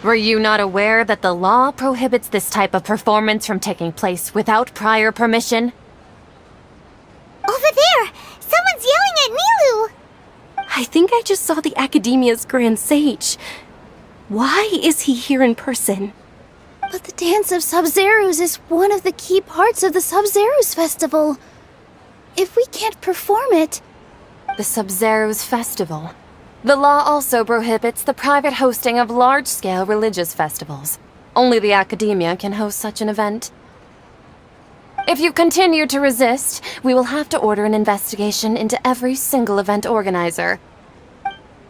Were you not aware that the law prohibits this type of performance from taking place without prior permission? Over there! Someone's yelling at Nilu! I think I just saw the Academia's Grand Sage. Why is he here in person? But the Dance of Sub-Zerus is one of the key parts of the Sub-Zerus Festival. If we can't perform it... The Sub-Zerus Festival. The law also prohibits the private hosting of large-scale religious festivals. Only the Academia can host such an event. If you continue to resist, we will have to order an investigation into every single event organizer.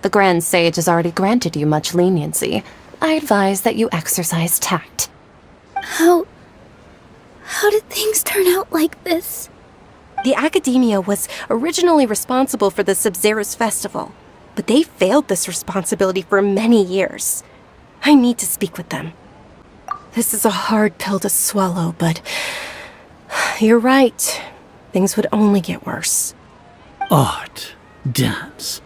The Grand Sage has already granted you much leniency. I advise that you exercise tact. How did things turn out like this? The Academia was originally responsible for the Sub-Zerus Festival, but they failed this responsibility for many years. I need to speak with them. This is a hard pill to swallow, but you're right. Things would only get worse. Art, dance.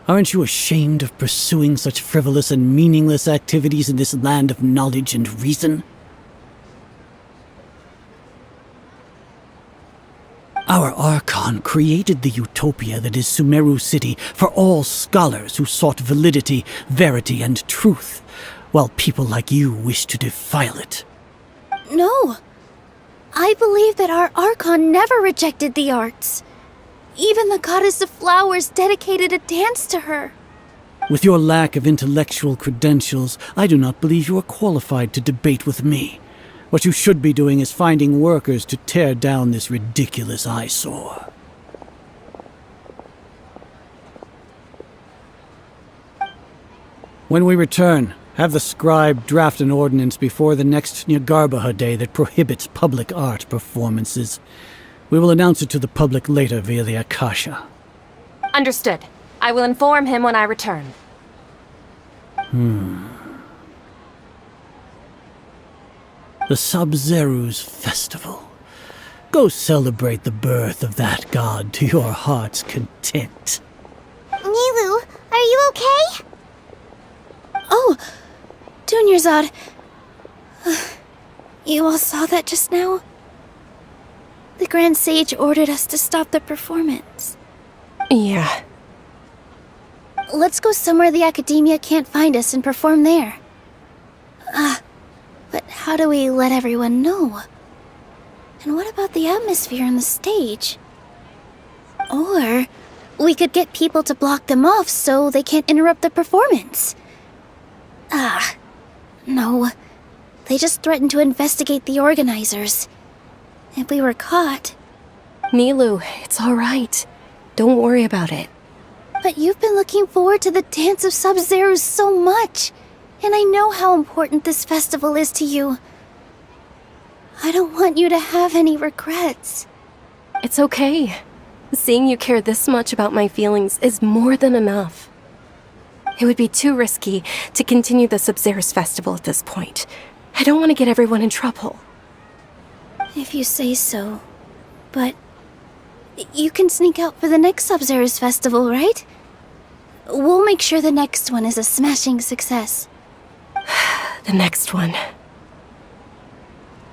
Aren't you ashamed of pursuing such frivolous and meaningless activities in this land of knowledge and reason? Our Archon created the utopia that is Sumeru City for all scholars who sought validity, verity, and truth, while people like you wish to defile it. No. I believe that our Archon never rejected the arts. Even the Goddess of Flowers dedicated a dance to her. With your lack of intellectual credentials, I do not believe you are qualified to debate with me. What you should be doing is finding workers to tear down this ridiculous eyesore. When we return, have the scribe draft an ordinance before the next Nyargarbaha Day that prohibits public art performances. We will announce it to the public later via the Akasha. Understood. I will inform him when I return. The Sub-Zerus Festival. Go celebrate the birth of that god to your heart's content. Nilu, are you okay? Oh, Dunyarzad. You all saw that just now? The Grand Sage ordered us to stop the performance. Yeah. Let's go somewhere the Academia can't find us and perform there. But how do we let everyone know? And what about the atmosphere on the stage? Or we could get people to block them off so they can't interrupt the performance. No. They just threatened to investigate the organizers. If we were caught... Nilu, it's all right. Don't worry about it. But you've been looking forward to the Dance of Sub-Zerus so much, and I know how important this festival is to you. I don't want you to have any regrets. It's okay. Seeing you care this much about my feelings is more than enough. It would be too risky to continue the Sub-Zerus Festival at this point. I don't want to get everyone in trouble. If you say so. But you can sneak out for the next Sub-Zerus Festival, right? We'll make sure the next one is a smashing success. The next one.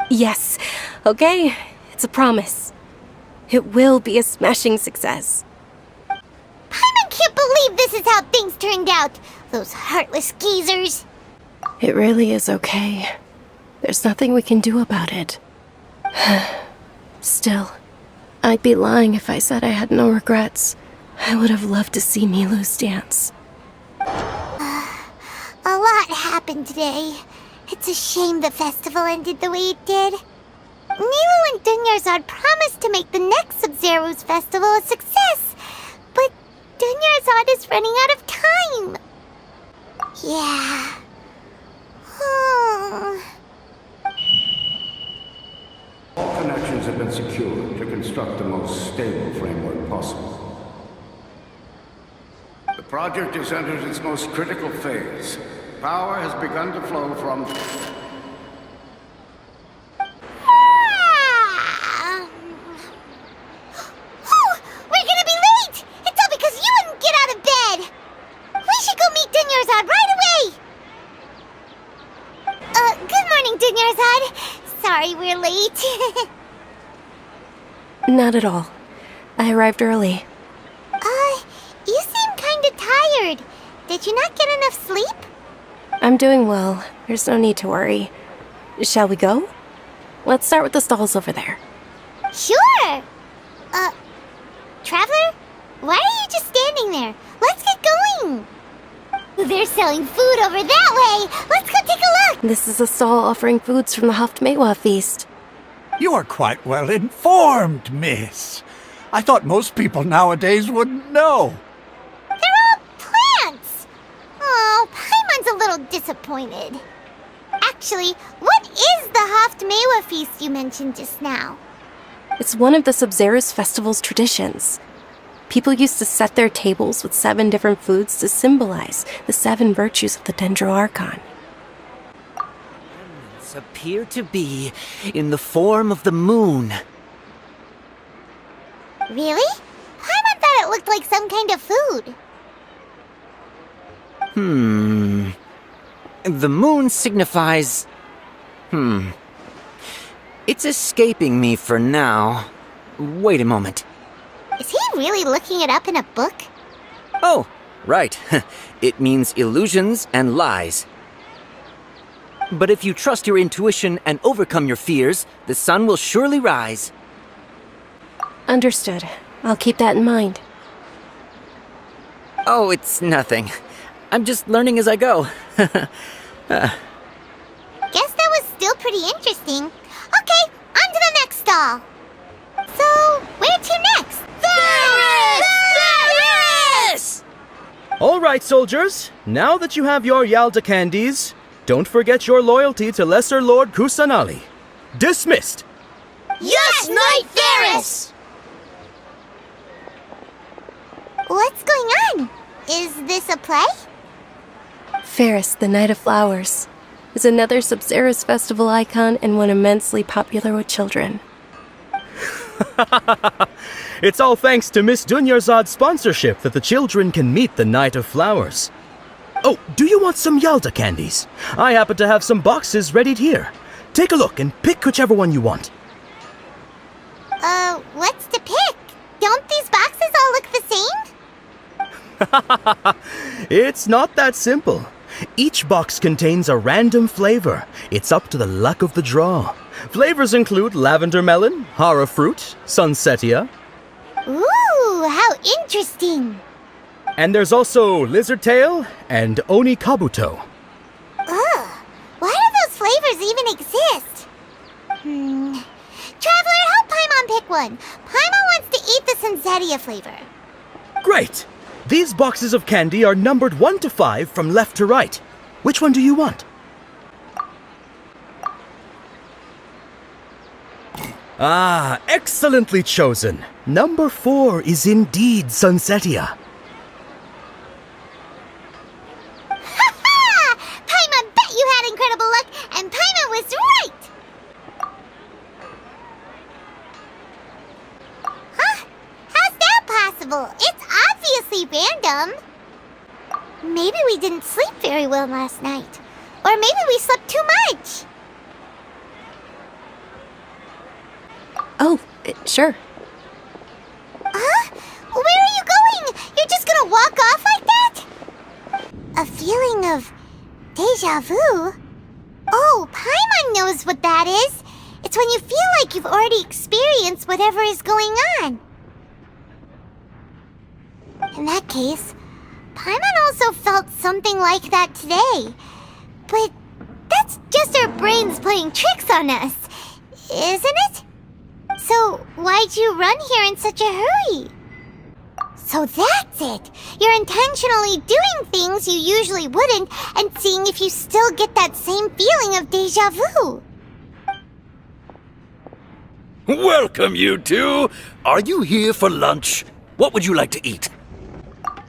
Yes, okay, it's a promise. It will be a smashing success. Paimon can't believe this is how things turned out! Those heartless geezers! It really is okay. There's nothing we can do about it. Still, I'd be lying if I said I had no regrets. I would have loved to see Nilu's dance. A lot happened today. It's a shame the festival ended the way it did. Nilu and Dunyarzad promised to make the next Sub-Zerus festival a success, but Dunyarzad is running out of time. Yeah. All connections have been secured to construct the most stable framework possible. The project has entered its most critical phase. Power has begun to flow from... Oh, we're gonna be late! It's all because you wouldn't get out of bed! We should go meet Dunyarzad right away! Dunyarzad. Sorry we're late. Not at all. I arrived early. You seem kinda tired. Did you not get enough sleep? I'm doing well. There's no need to worry. Shall we go? Let's start with the stalls over there. Sure! Traveler? Why are you just standing there? Let's get going! They're selling food over that way! Let's go take a look! This is a stall offering foods from the Haftmewa feast. You are quite well informed, miss. I thought most people nowadays wouldn't know. They're all plants! Oh, Paimon's a little disappointed. Actually, what is the Haftmewa feast you mentioned just now? It's one of the Sub-Zerus festival's traditions. People used to set their tables with 7 different foods to symbolize the 7 virtues of the Dendro Archon. Appear to be in the form of the moon. Really? Paimon thought it looked like some kind of food. The moon signifies... It's escaping me for now. Wait a moment. Is he really looking it up in a book? Oh, right. It means illusions and lies. But if you trust your intuition and overcome your fears, the sun will surely rise. Understood. I'll keep that in mind. Oh, it's nothing. I'm just learning as I go. Guess that was still pretty interesting. Okay, on to the next stall. So, where to next? Varys! All right, soldiers. Now that you have your Yalda candies, don't forget your loyalty to Lesser Lord Kusanali. Dismissed! Yes, Knight Varys! What's going on? Is this a play? Ferris, the Night of Flowers, is another Sub-Zerus festival icon and one immensely popular with children. It's all thanks to Miss Dunyarzad's sponsorship that the children can meet the Night of Flowers. Oh, do you want some Yalda candies? I happen to have some boxes readied here. Take a look and pick whichever one you want. What's to pick? Don't these boxes all look the same? It's not that simple. Each box contains a random flavor. It's up to the luck of the draw. Flavors include lavender melon, hara fruit, sunsetia. Ooh, how interesting! And there's also lizard tail and oni kabuto. Ugh, why do those flavors even exist? Traveler, help Paimon pick one. Paimon wants to eat the Sunsetia flavor. Great! These boxes of candy are numbered 1 to 5 from left to right. Which one do you want? Ah, excellently chosen. Number 4 is indeed Sunsetia. Ha! Paimon bet you had incredible luck, and Paimon was right! Huh? How's that possible? It's obviously random. Maybe we didn't sleep very well last night. Or maybe we slept too much. Oh, sure. Huh? Where are you going? You're just gonna walk off like that? A feeling of deja vu? Oh, Paimon knows what that is. It's when you feel like you've already experienced whatever is going on. In that case, Paimon also felt something like that today. But that's just our brains playing tricks on us, isn't it? So why'd you run here in such a hurry? So that's it! You're intentionally doing things you usually wouldn't and seeing if you still get that same feeling of deja vu. Welcome, you two. Are you here for lunch? What would you like to eat?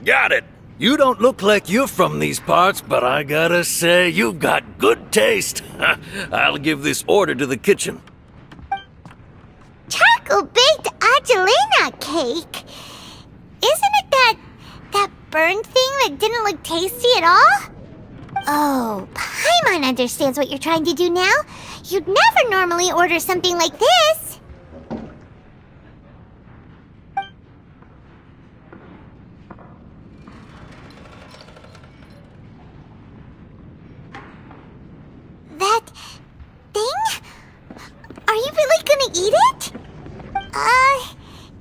Got it. You don't look like you're from these parts, but I gotta say, you've got good taste. I'll give this order to the kitchen. Charcoal-baked Angelina cake? Isn't it that burned thing that didn't look tasty at all? Oh, Paimon understands what you're trying to do now. You'd never normally order something like this. That thing? Are you really gonna eat it?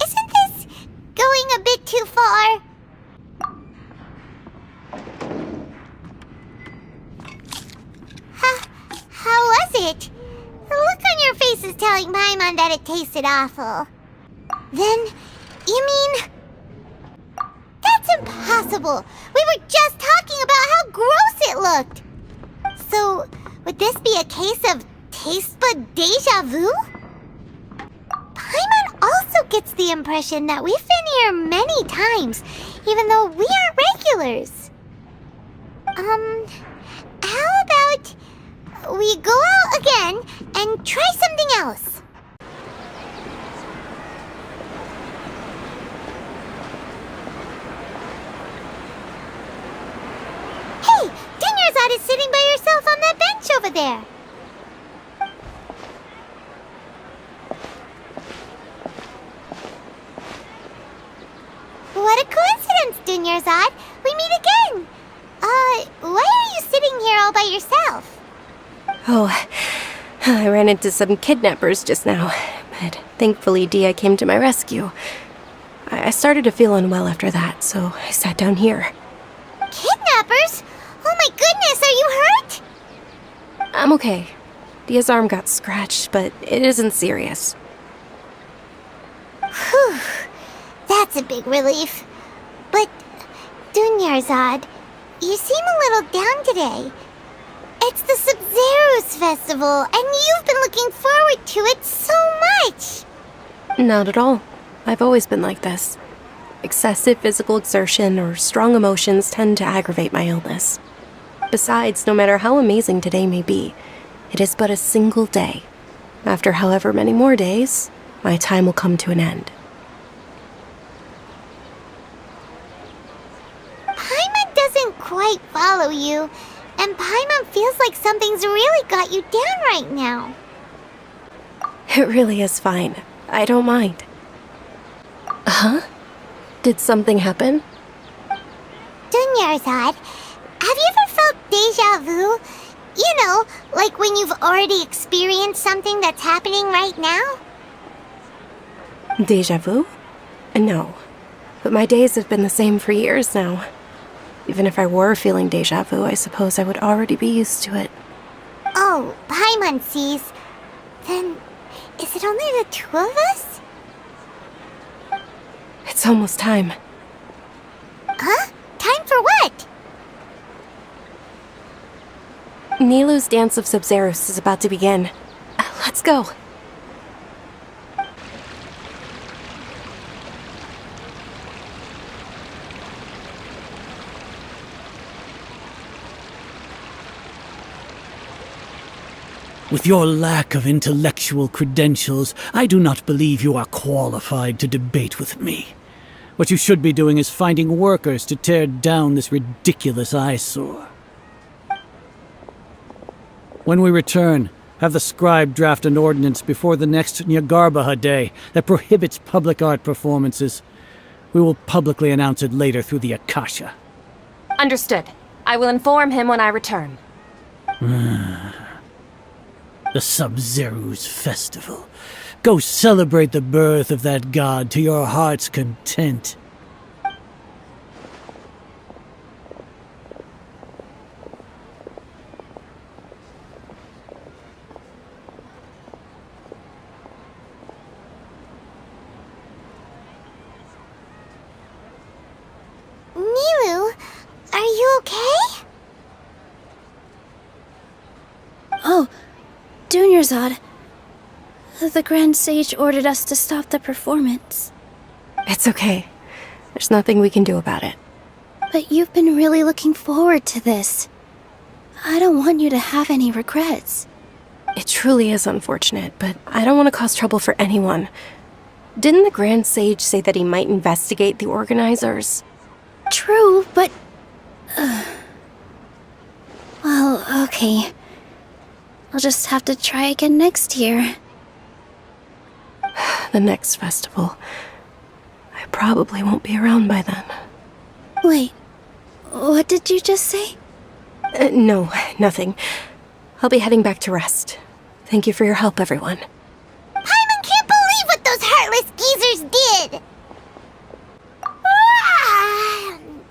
Isn't this going a bit too far? How was it? The look on your face is telling Paimon that it tasted awful. Then, you mean... That's impossible! We were just talking about how gross it looked! So, would this be a case of taste bud deja vu? Paimon also gets the impression that we've been here many times, even though we aren't regulars. How about we go out again and try something else? Hey, Dunyarzad is sitting by herself on that bench over there. What a coincidence, Dunyarzad. We meet again. Why are you sitting here all by yourself? Oh, I ran into some kidnappers just now, but thankfully Dia came to my rescue. I started to feel unwell after that, so I sat down here. Kidnappers? Oh my goodness, are you hurt? I'm okay. Dia's arm got scratched, but it isn't serious. Whew, that's a big relief. But, Dunyarzad, you seem a little down today. It's the Sub-Zero's festival, and you've been looking forward to it so much! Not at all. I've always been like this. Excessive physical exertion or strong emotions tend to aggravate my illness. Besides, no matter how amazing today may be, it is but a single day. After however many more days, my time will come to an end. Paimon doesn't quite follow you, and Paimon feels like something's really got you down right now. It really is fine. I don't mind. Huh? Did something happen? Dunyarzad, have you ever felt deja vu? You know, like when you've already experienced something that's happening right now? Deja vu? No. But my days have been the same for years now. Even if I were feeling deja vu, I suppose I would already be used to it. Oh, Paimon sees. Then, is it only the two of us? It's almost time. Huh? Time for what? Nilou's Dance of Sub-Zeros is about to begin. Let's go. With your lack of intellectual credentials, I do not believe you are qualified to debate with me. What you should be doing is finding workers to tear down this ridiculous eyesore. When we return, have the scribe draft an ordinance before the next Nyagarbaha Day that prohibits public art performances. We will publicly announce it later through the Akasha. Understood. I will inform him when I return. The Sub-Zero's festival. Go celebrate the birth of that god to your heart's content. Nilou, are you okay? Oh, Dunyarzad. The Grand Sage ordered us to stop the performance. It's okay. There's nothing we can do about it. But you've been really looking forward to this. I don't want you to have any regrets. It truly is unfortunate, but I don't want to cause trouble for anyone. Didn't the Grand Sage say that he might investigate the organizers? True, but... Well, okay. I'll just have to try again next year. The next festival. I probably won't be around by then. Wait, what did you just say? No, nothing. I'll be heading back to rest. Thank you for your help, everyone. Paimon can't believe what those heartless geezers did!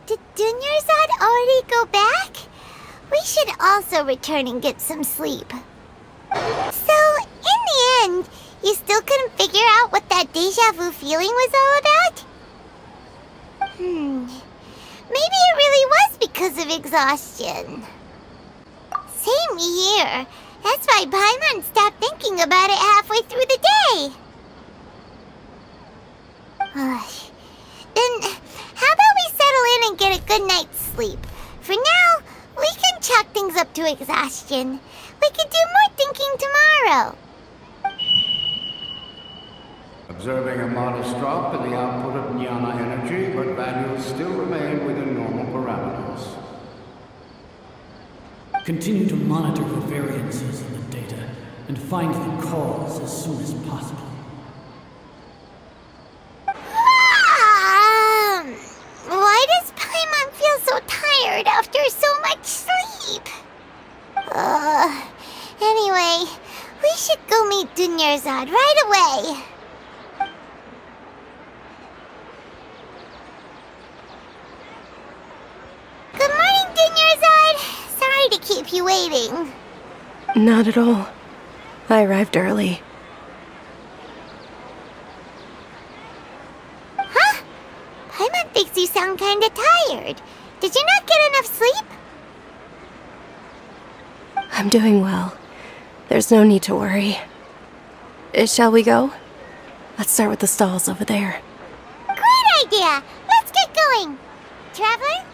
Did Dunyarzad already go back? We should also return and get some sleep. So, in the end, you still couldn't figure out what that deja vu feeling was all about? Maybe it really was because of exhaustion. Same here. That's why Paimon stopped thinking about it halfway through the day. Then, how about we settle in and get a good night's sleep? For now, we can chalk things up to exhaustion. We could do more thinking tomorrow. Observing a modest drop in the output of jnana energy, but values still remain within normal parameters. Continue to monitor for variances in the data and find the cause as soon as possible. Why does Paimon feel so tired after so much sleep? Anyway, we should go meet Dunyarzad right away. Good morning, Dunyarzad. Sorry to keep you waiting. Not at all. I arrived early. Huh? Paimon thinks you sound kinda tired. Did you not get enough sleep? I'm doing well. There's no need to worry. Shall we go? Let's start with the stalls over there. Great idea! Let's get going! Traveler?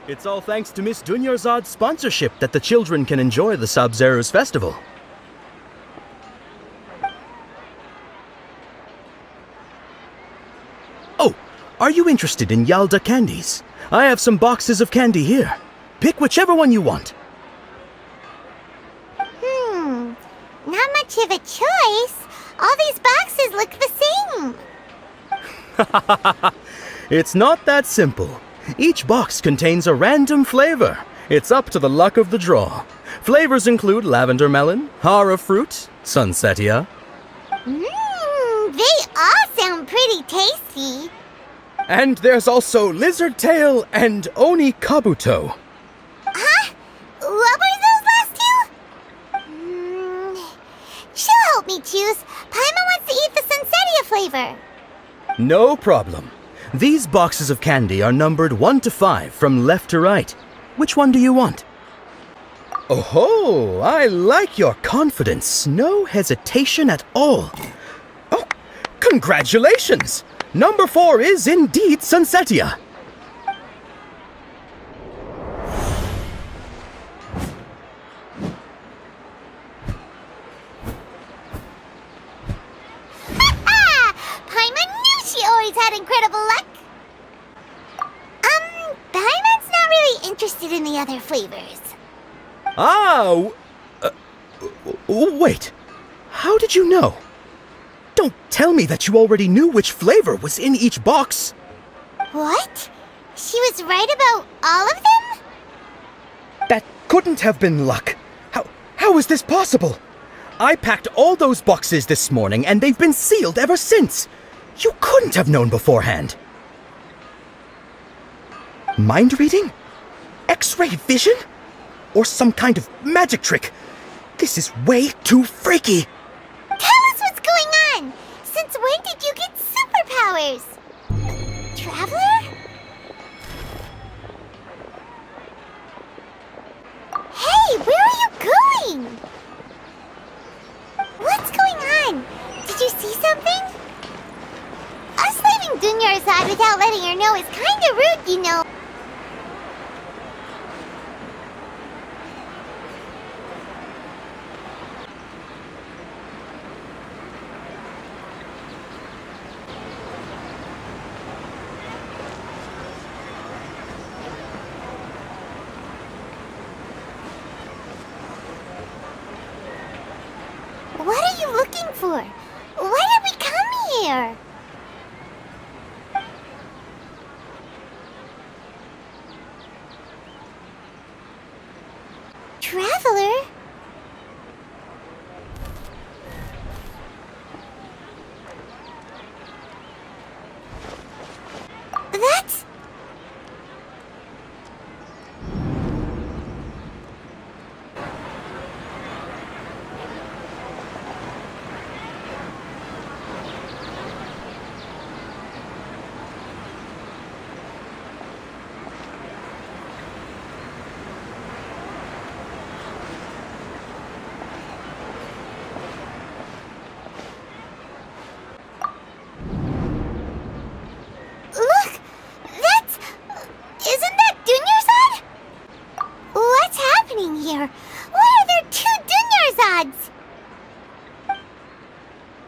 It's all thanks to Miss Dunyarzad's sponsorship that the children can enjoy the Sub-Zero's festival. Oh, are you interested in Yalda candies? I have some boxes of candy here. Pick whichever one you want. Not much of a choice. All these boxes look the same. It's not that simple. Each box contains a random flavor. It's up to the luck of the draw. Flavors include lavender melon, hara fruit, sunsetia. They all sound pretty tasty. And there's also lizard tail and oni kabuto. Huh? What were those last two? She'll help me choose. Paimon wants to eat the sunsetia flavor. No problem. These boxes of candy are numbered 1 to 5 from left to right. Which one do you want? Oh, I like your confidence. No hesitation at all. Oh, congratulations! Number 4 is indeed sunsetia. Paimon knew she always had incredible luck. Paimon's not really interested in the other flavors. Wait. How did you know? Don't tell me that you already knew which flavor was in each box. What? She was right about all of them? That couldn't have been luck. How is this possible? I packed all those boxes this morning and they've been sealed ever since. You couldn't have known beforehand. Mind reading? X-ray vision? Or some kind of magic trick? This is way too freaky. Tell us what's going on! Since when did you get superpowers? Traveler? Hey, where are you going? What's going on? Did you see something? Us leaving Dunyarzad without letting her know is kinda rude, you know. for? Why did we come here? Traveler? That's... Look! That's... Isn't that Dunyarzad? What's happening here? Why are there two Dunyarzads?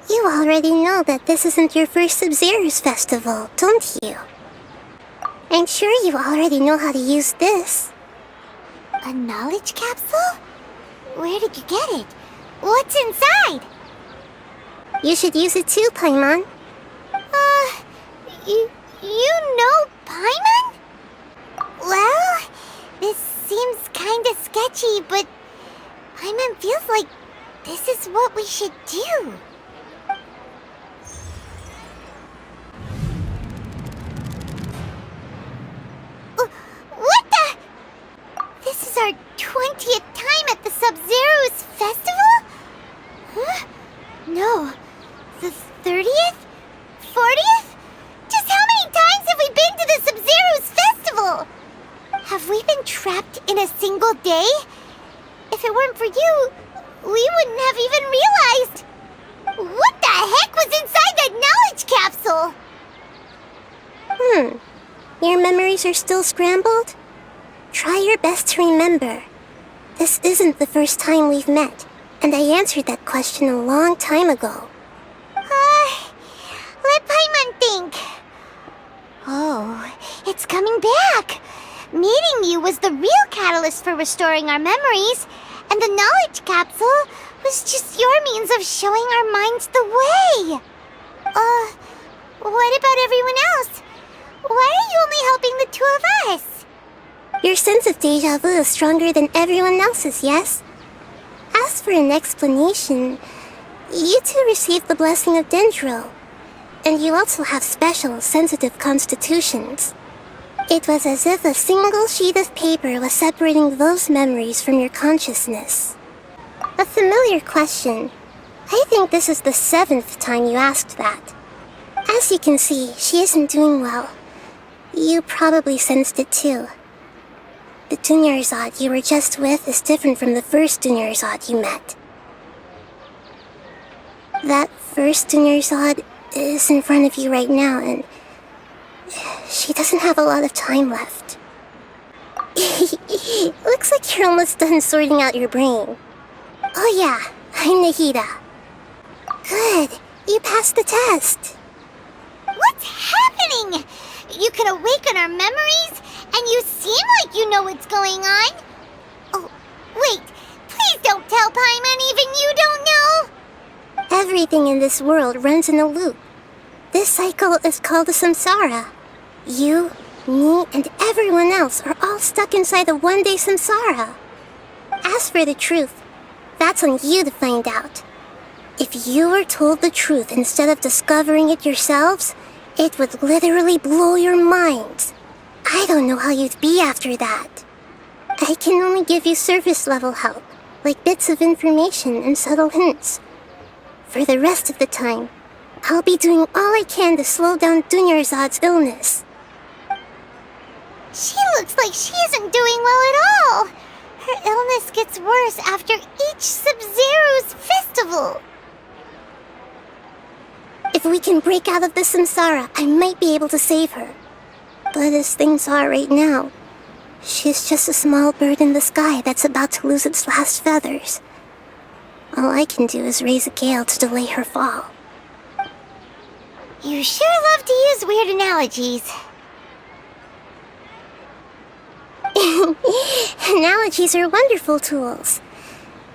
You already know that this isn't your first Sub-Zero's festival, don't you? I'm sure you already know how to use this. A knowledge capsule? Where did you get it? What's inside? You should use it too, Paimon. You know Paimon? Well, this seems kinda sketchy, but Paimon feels like this is what we should do. What the? This is our 20th time at the Sub-Zero's festival? Huh? No. The 30th? 40th? Just how many times have we been to the Sub-Zero's festival? Have we been trapped in a single day? If it weren't for you, we wouldn't have even realized. What the heck was inside that knowledge capsule? Your memories are still scrambled? Try your best to remember. This isn't the first time we've met, and I answered that question a long time ago. Let Paimon think. Oh, it's coming back. Meeting you was the real catalyst for restoring our memories, and the knowledge capsule was just your means of showing our minds the way. What about everyone else? Why are you only helping the two of us? Your sense of deja vu is stronger than everyone else's, yes? As for an explanation, you two received the blessing of Dendro, and you also have special, sensitive constitutions. It was as if a single sheet of paper was separating those memories from your consciousness. A familiar question. I think this is the 7th time you asked that. As you can see, she isn't doing well. You probably sensed it too. The Dunyarzad you were just with is different from the first Dunyarzad you met. That first Dunyarzad is in front of you right now, and she doesn't have a lot of time left. Looks like you're almost done sorting out your brain. Oh yeah, I'm Nahida. Good, you passed the test. What's happening? You can awaken our memories, and you seem like you know what's going on. Oh, wait, please don't tell Paimon even you don't know. Everything in this world runs in a loop. This cycle is called a samsara. You, me, and everyone else are all stuck inside the one-day samsara. As for the truth, that's on you to find out. If you were told the truth instead of discovering it yourselves, it would literally blow your minds. I don't know how you'd be after that. I can only give you surface-level help, like bits of information and subtle hints. For the rest of the time, I'll be doing all I can to slow down Dunyarzad's illness. She looks like she isn't doing well at all. Her illness gets worse after each Sub-Zero's festival. If we can break out of the samsara, I might be able to save her. But as things are right now, she's just a small bird in the sky that's about to lose its last feathers. All I can do is raise a gale to delay her fall. You sure love to use weird analogies. Analogies are wonderful tools.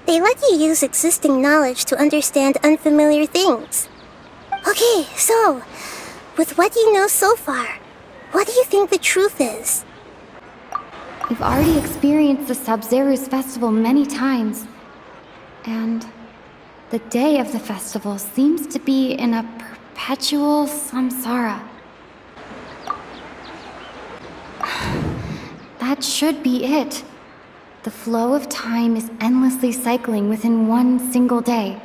They let you use existing knowledge to understand unfamiliar things. Okay, so, with what you know so far, what do you think the truth is? We've already experienced the Sub-Zeru's festival many times. And the day of the festival seems to be in a perpetual samsara. That should be it. The flow of time is endlessly cycling within one single day.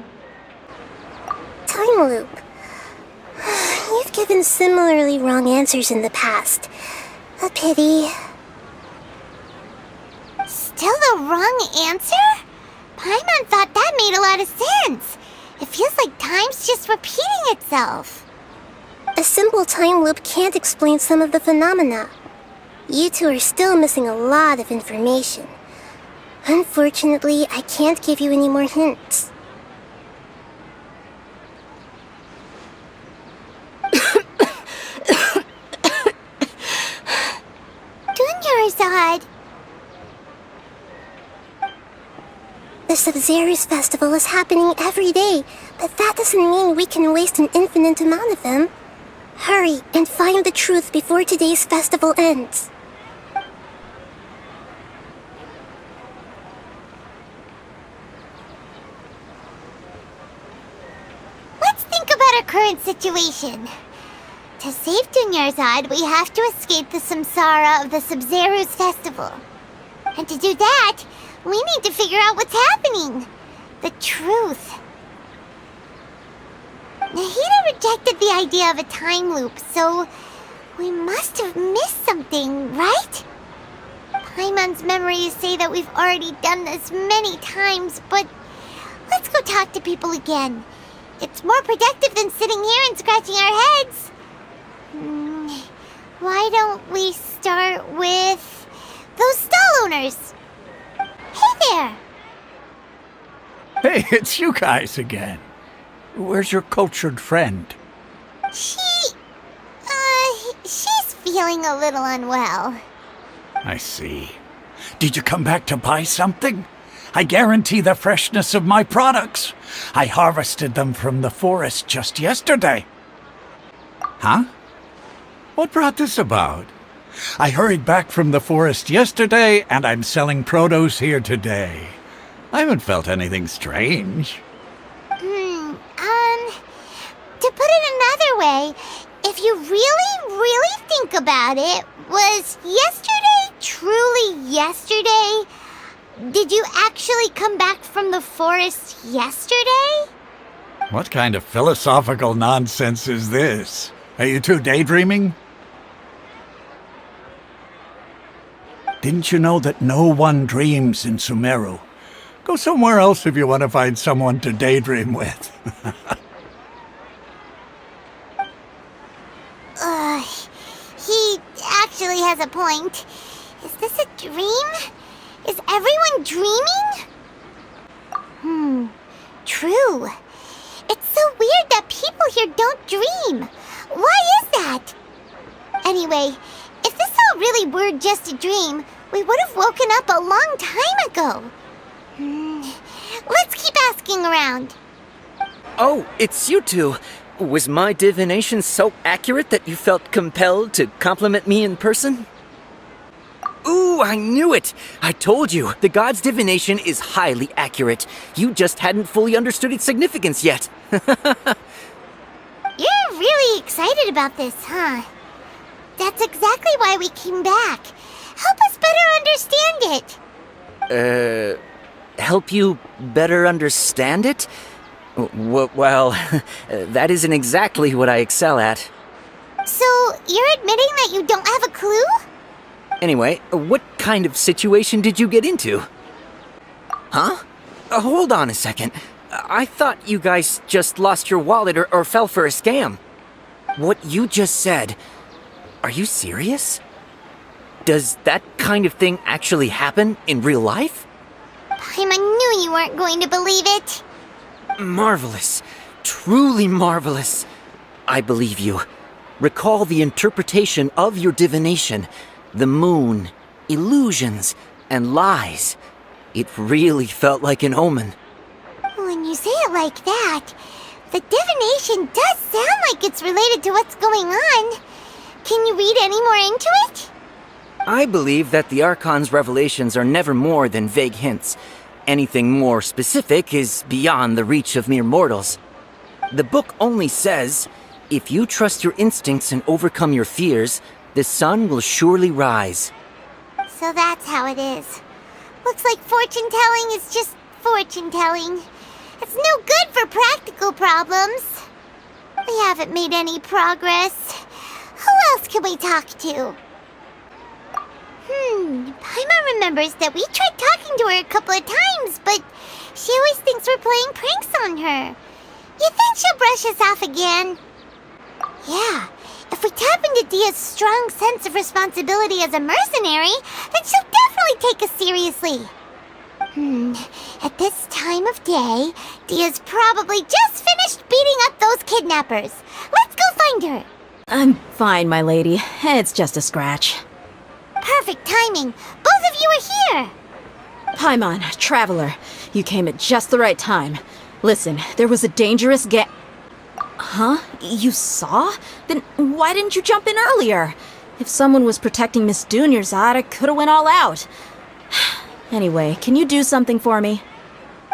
Time loop. You've given similarly wrong answers in the past. A pity. Still the wrong answer? Paimon thought that made a lot of sense. It feels like time's just repeating itself. A simple time loop can't explain some of the phenomena. You two are still missing a lot of information. Unfortunately, I can't give you any more hints. Dunyarzad! The Sub-Zeru's festival is happening every day, but that doesn't mean we can waste an infinite amount of them. Hurry and find the truth before today's festival ends. Let's think about our current situation. To save Dunyarzad, we have to escape the samsara of the Sub-Zeru's festival. And to do that, we need to figure out what's happening. The truth. Nahida rejected the idea of a time loop, so we must have missed something, right? Paimon's memories say that we've already done this many times, but let's go talk to people again. It's more productive than sitting here and scratching our heads. Why don't we start with those stall owners? Hey there! Hey, it's you guys again. Where's your cultured friend? She's feeling a little unwell. I see. Did you come back to buy something? I guarantee the freshness of my products. I harvested them from the forest just yesterday. Huh? What brought this about? I hurried back from the forest yesterday, and I'm selling produce here today. I haven't felt anything strange. To put it another way, if you really think about it, was yesterday truly yesterday? Did you actually come back from the forest yesterday? What kind of philosophical nonsense is this? Are you two daydreaming? Didn't you know that no one dreams in Sumeru? Go somewhere else if you want to find someone to daydream with. He actually has a point. Is this a dream? Is everyone dreaming? True. It's so weird that people here don't dream. Why is that? Anyway, if this all really were just a dream, we would have woken up a long time ago. Let's keep asking around. Oh, it's you two. Was my divination so accurate that you felt compelled to compliment me in person? Ooh, I knew it! I told you, the god's divination is highly accurate. You just hadn't fully understood its significance yet. You're really excited about this, huh? That's exactly why we came back. Help us better understand it. Help you better understand it? Well, that isn't exactly what I excel at. So, you're admitting that you don't have a clue? Anyway, what kind of situation did you get into? Huh? Hold on a second. I thought you guys just lost your wallet or fell for a scam. What you just said, are you serious? Does that kind of thing actually happen in real life? Paimon knew you weren't going to believe it. Marvelous. Truly marvelous. I believe you. Recall the interpretation of your divination. The moon, illusions, and lies. It really felt like an omen. When you say it like that, the divination does sound like it's related to what's going on. Can you read any more into it? I believe that the Archon's revelations are never more than vague hints. Anything more specific is beyond the reach of mere mortals. The book only says, if you trust your instincts and overcome your fears, the sun will surely rise. So that's how it is. Looks like fortune-telling is just fortune-telling. It's no good for practical problems. We haven't made any progress. Who else can we talk to? Paimon remembers that we tried talking to her a couple of times, but she always thinks we're playing pranks on her. You think she'll brush us off again? Yeah, if we tap into Dia's strong sense of responsibility as a mercenary, then she'll definitely take us seriously. At this time of day, Dia's probably just finished beating up those kidnappers. Let's go find her. I'm fine, my lady. It's just a scratch. Perfect timing. Both of you are here. Paimon, Traveler, you came at just the right time. Listen, there was a dangerous Huh? You saw? Then why didn't you jump in earlier? If someone was protecting Miss Dunyarzad, I could have went all out. Anyway, can you do something for me?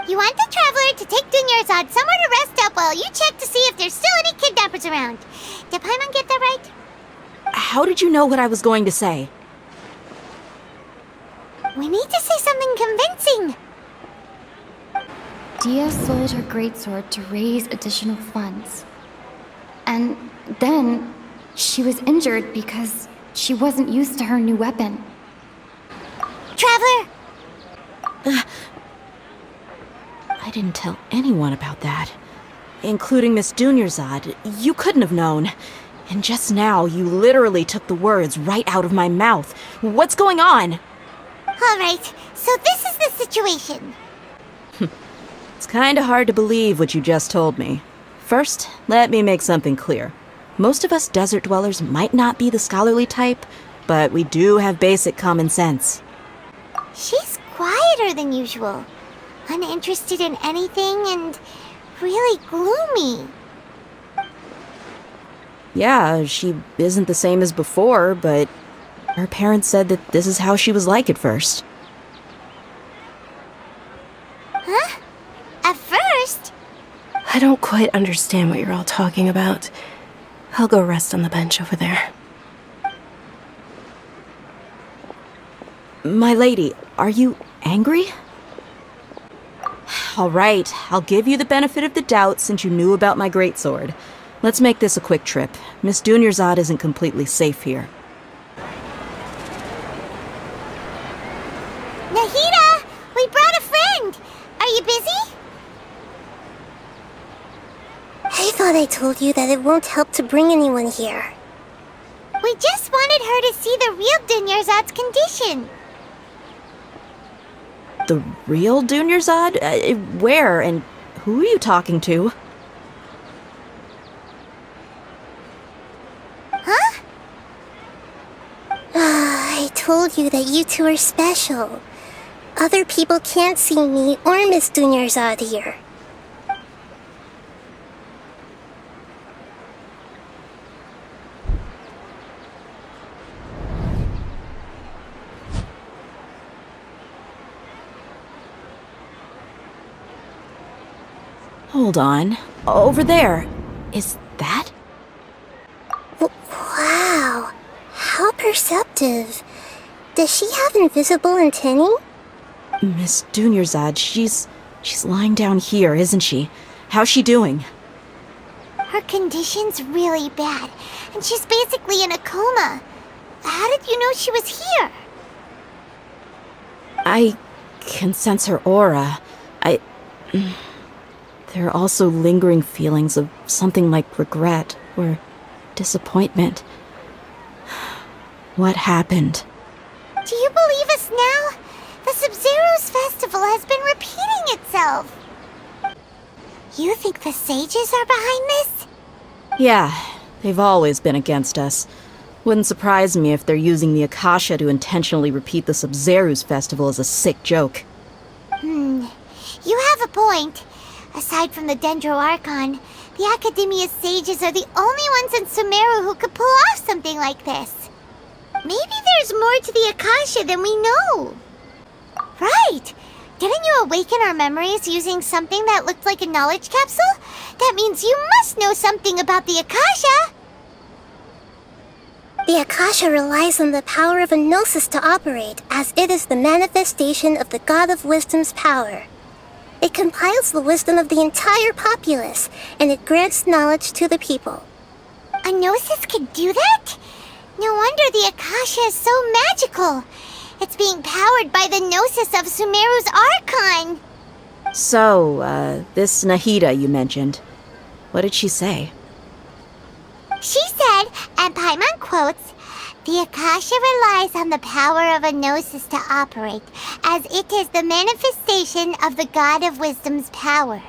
You want the Traveler to take Dunyarzad somewhere to rest up while you check to see if there's still any kidnappers around. Did Paimon get that right? How did you know what I was going to say? We need to say something convincing. Dia sold her greatsword to raise additional funds. And then she was injured because she wasn't used to her new weapon. Traveler! I didn't tell anyone about that. Including Miss Dunyarzad. You couldn't have known. And just now, you literally took the words right out of my mouth. What's going on? Alright, so this is the situation. It's kinda hard to believe what you just told me. First, let me make something clear. Most of us desert dwellers might not be the scholarly type, but we do have basic common sense. She's quieter than usual. Uninterested in anything and really gloomy. Yeah, she isn't the same as before, but her parents said that this is how she was like at first. Huh? At first? I don't quite understand what you're all talking about. I'll go rest on the bench over there. My lady, are you angry? All right, I'll give you the benefit of the doubt since you knew about my greatsword. Let's make this a quick trip. Miss Dunyarzad isn't completely safe here. Nahida! We brought a friend! Are you busy? I thought I told you that it won't help to bring anyone here. We just wanted her to see the real Dunyarzad's condition. The real Dunyarzad? Where and who are you talking to? Huh? I told you that you two are special. Other people can't see me or Miss Dunyarzad here. Hold on. Over there. Is that? Wow. How perceptive. Does she have invisible antennae? Miss Dunyarzad, she's lying down here, isn't she? How's she doing? Her condition's really bad, and she's basically in a coma. How did you know she was here? I can sense her aura. There are also lingering feelings of something like regret or disappointment. What happened? Do you believe us now? The Sub-Zero's festival has been repeating itself. You think the sages are behind this? Yeah, they've always been against us. Wouldn't surprise me if they're using the Akasha to intentionally repeat the Sub-Zero's festival as a sick joke. You have a point. Aside from the Dendro Archon, the Academia's sages are the only ones in Sumeru who could pull off something like this. Maybe there's more to the Akasha than we know. Right! Didn't you awaken our memories using something that looked like a knowledge capsule? That means you must know something about the Akasha! The Akasha relies on the power of a gnosis to operate, as it is the manifestation of the God of Wisdom's power. It compiles the wisdom of the entire populace, and it grants knowledge to the people. A gnosis could do that? No wonder the Akasha is so magical. It's being powered by the gnosis of Sumeru's Archon. So, this Nahida you mentioned, what did she say? She said, and Paimon quotes, "The Akasha relies on the power of a gnosis to operate, as it is the manifestation of the God of Wisdom's power.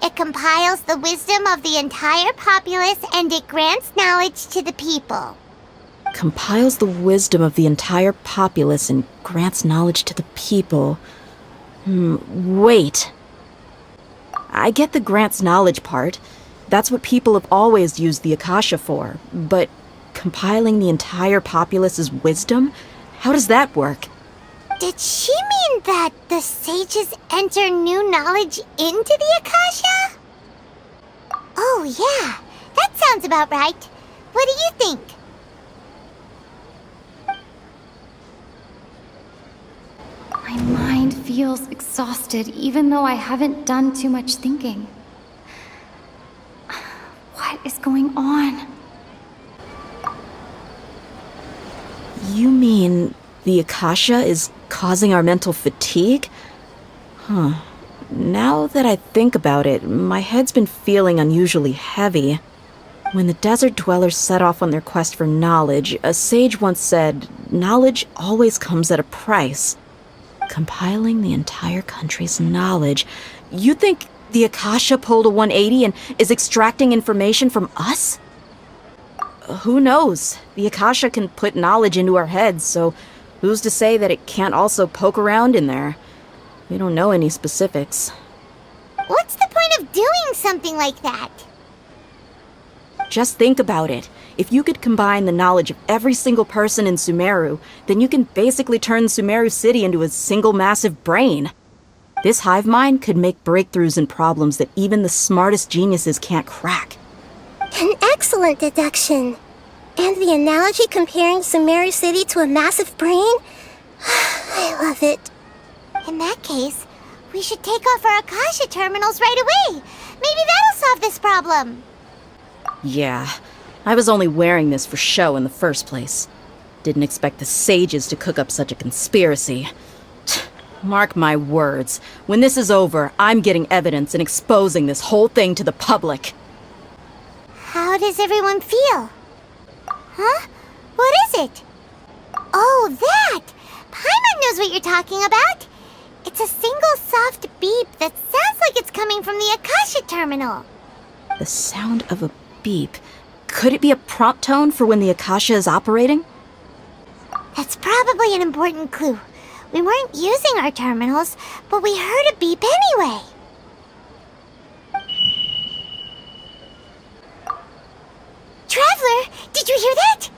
It compiles the wisdom of the entire populace and it grants knowledge to the people." Compiles the wisdom of the entire populace and grants knowledge to the people. Wait. I get the grants knowledge part. That's what people have always used the Akasha for. But compiling the entire populace's wisdom? How does that work? Did she mean that the sages enter new knowledge into the Akasha? Oh yeah, that sounds about right. What do you think? My mind feels exhausted even though I haven't done too much thinking. What is going on? You mean the Akasha is causing our mental fatigue? Huh. Now that I think about it, my head's been feeling unusually heavy. When the desert dwellers set off on their quest for knowledge, a sage once said, "Knowledge always comes at a price." Compiling the entire country's knowledge. You think the Akasha pulled a 180 and is extracting information from us? Who knows? The Akasha can put knowledge into our heads, so who's to say that it can't also poke around in there? We don't know any specifics. What's the point of doing something like that? Just think about it. If you could combine the knowledge of every single person in Sumeru, then you can basically turn Sumeru City into a single massive brain. This hive mind could make breakthroughs in problems that even the smartest geniuses can't crack. An excellent deduction. And the analogy comparing Sumeru City to a massive brain? I love it. In that case, we should take off our Akasha terminals right away. Maybe that'll solve this problem. Yeah, I was only wearing this for show in the first place. Didn't expect the sages to cook up such a conspiracy. Mark my words, when this is over, I'm getting evidence and exposing this whole thing to the public. How does everyone feel? Huh? What is it? Oh, that! Paimon knows what you're talking about. It's a single soft beep that sounds like it's coming from the Akasha terminal. The sound of a beep. Could it be a prompt tone for when the Akasha is operating? That's probably an important clue. We weren't using our terminals, but we heard a beep anyway. Traveler, did you hear that?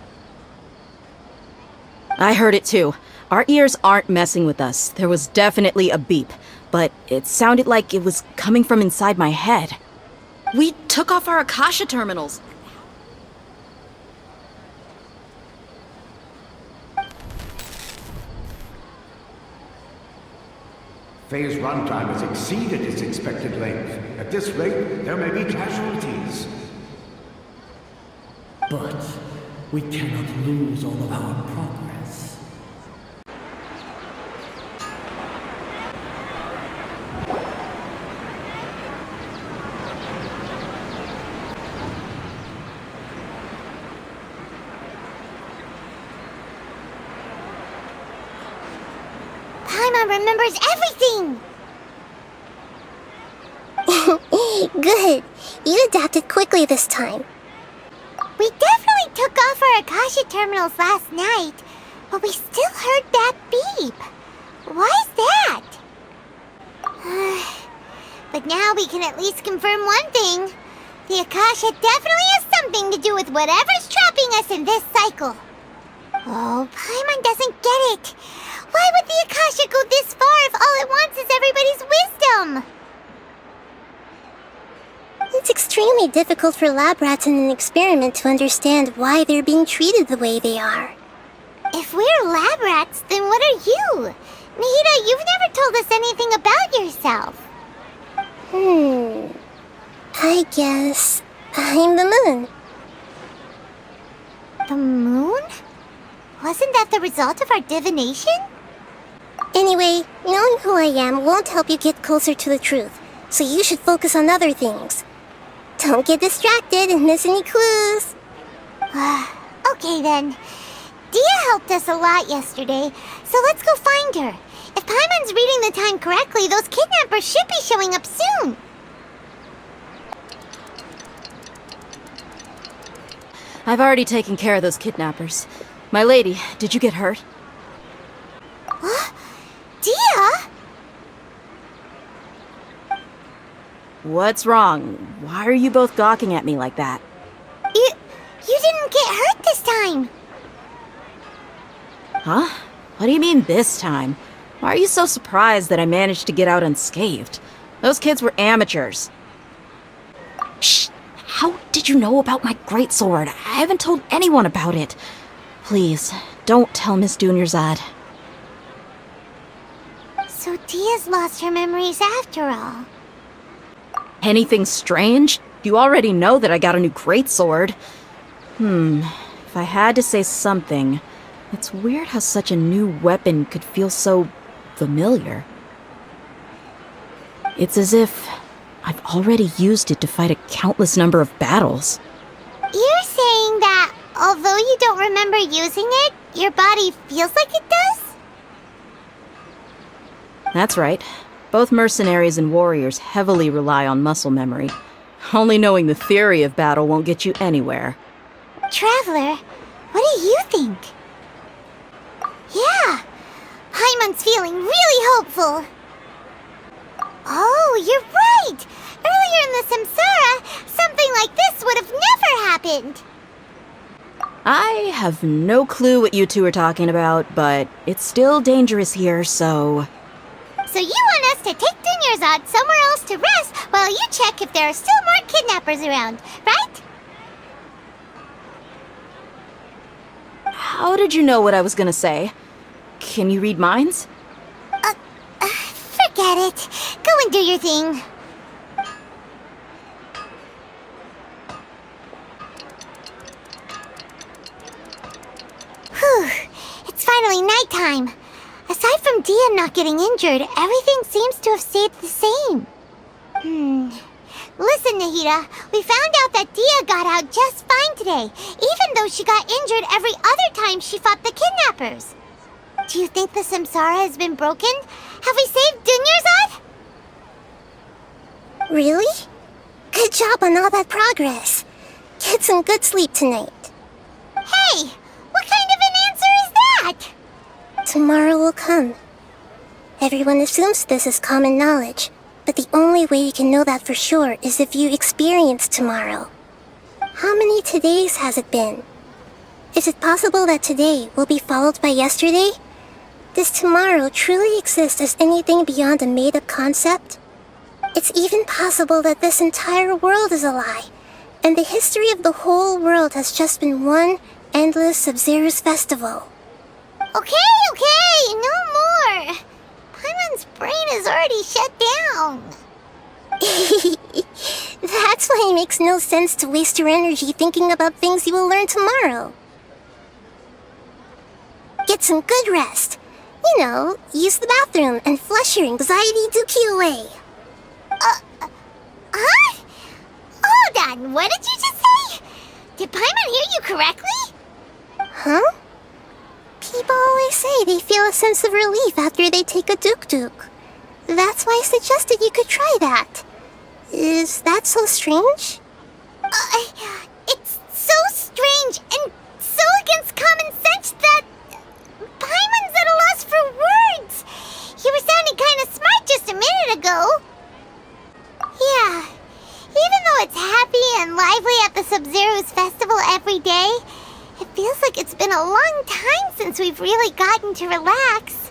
I heard it too. Our ears aren't messing with us. There was definitely a beep, but it sounded like it was coming from inside my head. We took off our Akasha terminals. Phase runtime has exceeded its expected length. At this rate, there may be casualties. But we cannot lose all of our progress. Paimon remembers everything! Good. You adapted quickly this time. We definitely took off our Akasha terminals last night, but we still heard that beep. Why is that? But now we can at least confirm one thing. The Akasha definitely has something to do with whatever's trapping us in this cycle. Oh, Paimon doesn't get it. Why would the Akasha go this far if all it wants is everybody's wisdom? It's extremely difficult for lab rats in an experiment to understand why they're being treated the way they are. If we're lab rats, then what are you? Nahida, you've never told us anything about yourself. I guess I'm the moon. The moon? Wasn't that the result of our divination? Anyway, knowing who I am won't help you get closer to the truth, so you should focus on other things. Don't get distracted and miss any clues. Okay then. Dia helped us a lot yesterday, so let's go find her. If Paimon's reading the time correctly, those kidnappers should be showing up soon. I've already taken care of those kidnappers. My lady, did you get hurt? What? Dia? What's wrong? Why are you both gawking at me like that? You didn't get hurt this time. Huh? What do you mean this time? Why are you so surprised that I managed to get out unscathed? Those kids were amateurs. Shh! How did you know about my greatsword? I haven't told anyone about it. Please, don't tell Miss Dunyarzad. So Dia's lost her memories after all. Anything strange? You already know that I got a new greatsword. If I had to say something, it's weird how such a new weapon could feel so familiar. It's as if I've already used it to fight a countless number of battles. You're saying that although you don't remember using it, your body feels like it does? That's right. Both mercenaries and warriors heavily rely on muscle memory. Only knowing the theory of battle won't get you anywhere. Traveler, what do you think? Yeah, Paimon's feeling really hopeful. Oh, you're right! Earlier in the Samsara, something like this would have never happened. I have no clue what you two are talking about, but it's still dangerous here, so... So you want us to take Dunyarzad somewhere else to rest while you check if there are still more kidnappers around, right? How did you know what I was gonna say? Can you read minds? Forget it. Go and do your thing. Whew. It's finally nighttime. Aside from Dia not getting injured, everything seems to have stayed the same. Listen, Nahida, we found out that Dia got out just fine today, even though she got injured every other time she fought the kidnappers. Do you think the Samsara has been broken? Have we saved Dunyarzad? Really? Good job on all that progress. Get some good sleep tonight. Hey, what kind of an answer is that? Tomorrow will come. Everyone assumes this is common knowledge, but the only way you can know that for sure is if you experience tomorrow. How many todays has it been? Is it possible that today will be followed by yesterday? Does tomorrow truly exist as anything beyond a made-up concept? It's even possible that this entire world is a lie, and the history of the whole world has just been one endless Sub-Zero's festival. Okay, no more. Paimon's brain is already shut down. That's why it makes no sense to waste your energy thinking about things you will learn tomorrow. Get some good rest. You know, use the bathroom and flush your anxiety dookie away. Huh? Hold on, what did you just say? Did Paimon hear you correctly? Huh? People always say they feel a sense of relief after they take a duk-duk. That's why I suggested you could try that. Is that so strange? It's so strange and so against common sense that Paimon's at a loss for words. You were sounding kind of smart just a minute ago. and lively at the Sub-Zero's festival every day. It feels like it's been a long time since we've really gotten to relax.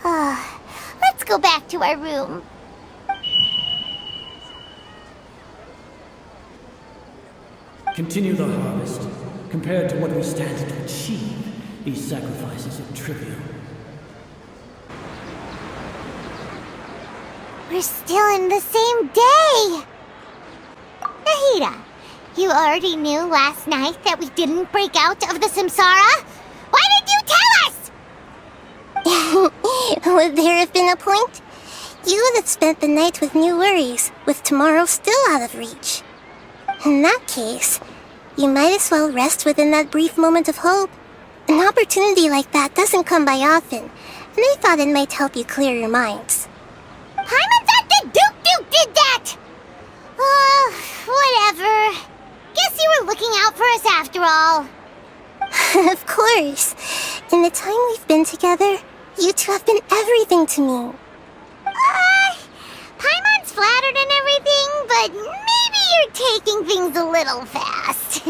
Let's go back to our room. Continue the harvest. Compared to what we stand to achieve, these sacrifices are trivial. We're still in the same day! Nahida, you already knew last night that we didn't break out of the Samsara? Why did you tell us? Would there have been a point? You would have spent the night with new worries, with tomorrow still out of reach. In that case, you might as well rest within that brief moment of hope. An opportunity like that doesn't come by often, and I thought it might help you clear your minds. Paimon thought that Duke did that! Whatever. Guess you were looking out for us after all. Of course. In the time we've been together, you two have been everything to me. Paimon's flattered and everything, but maybe you're taking things a little fast.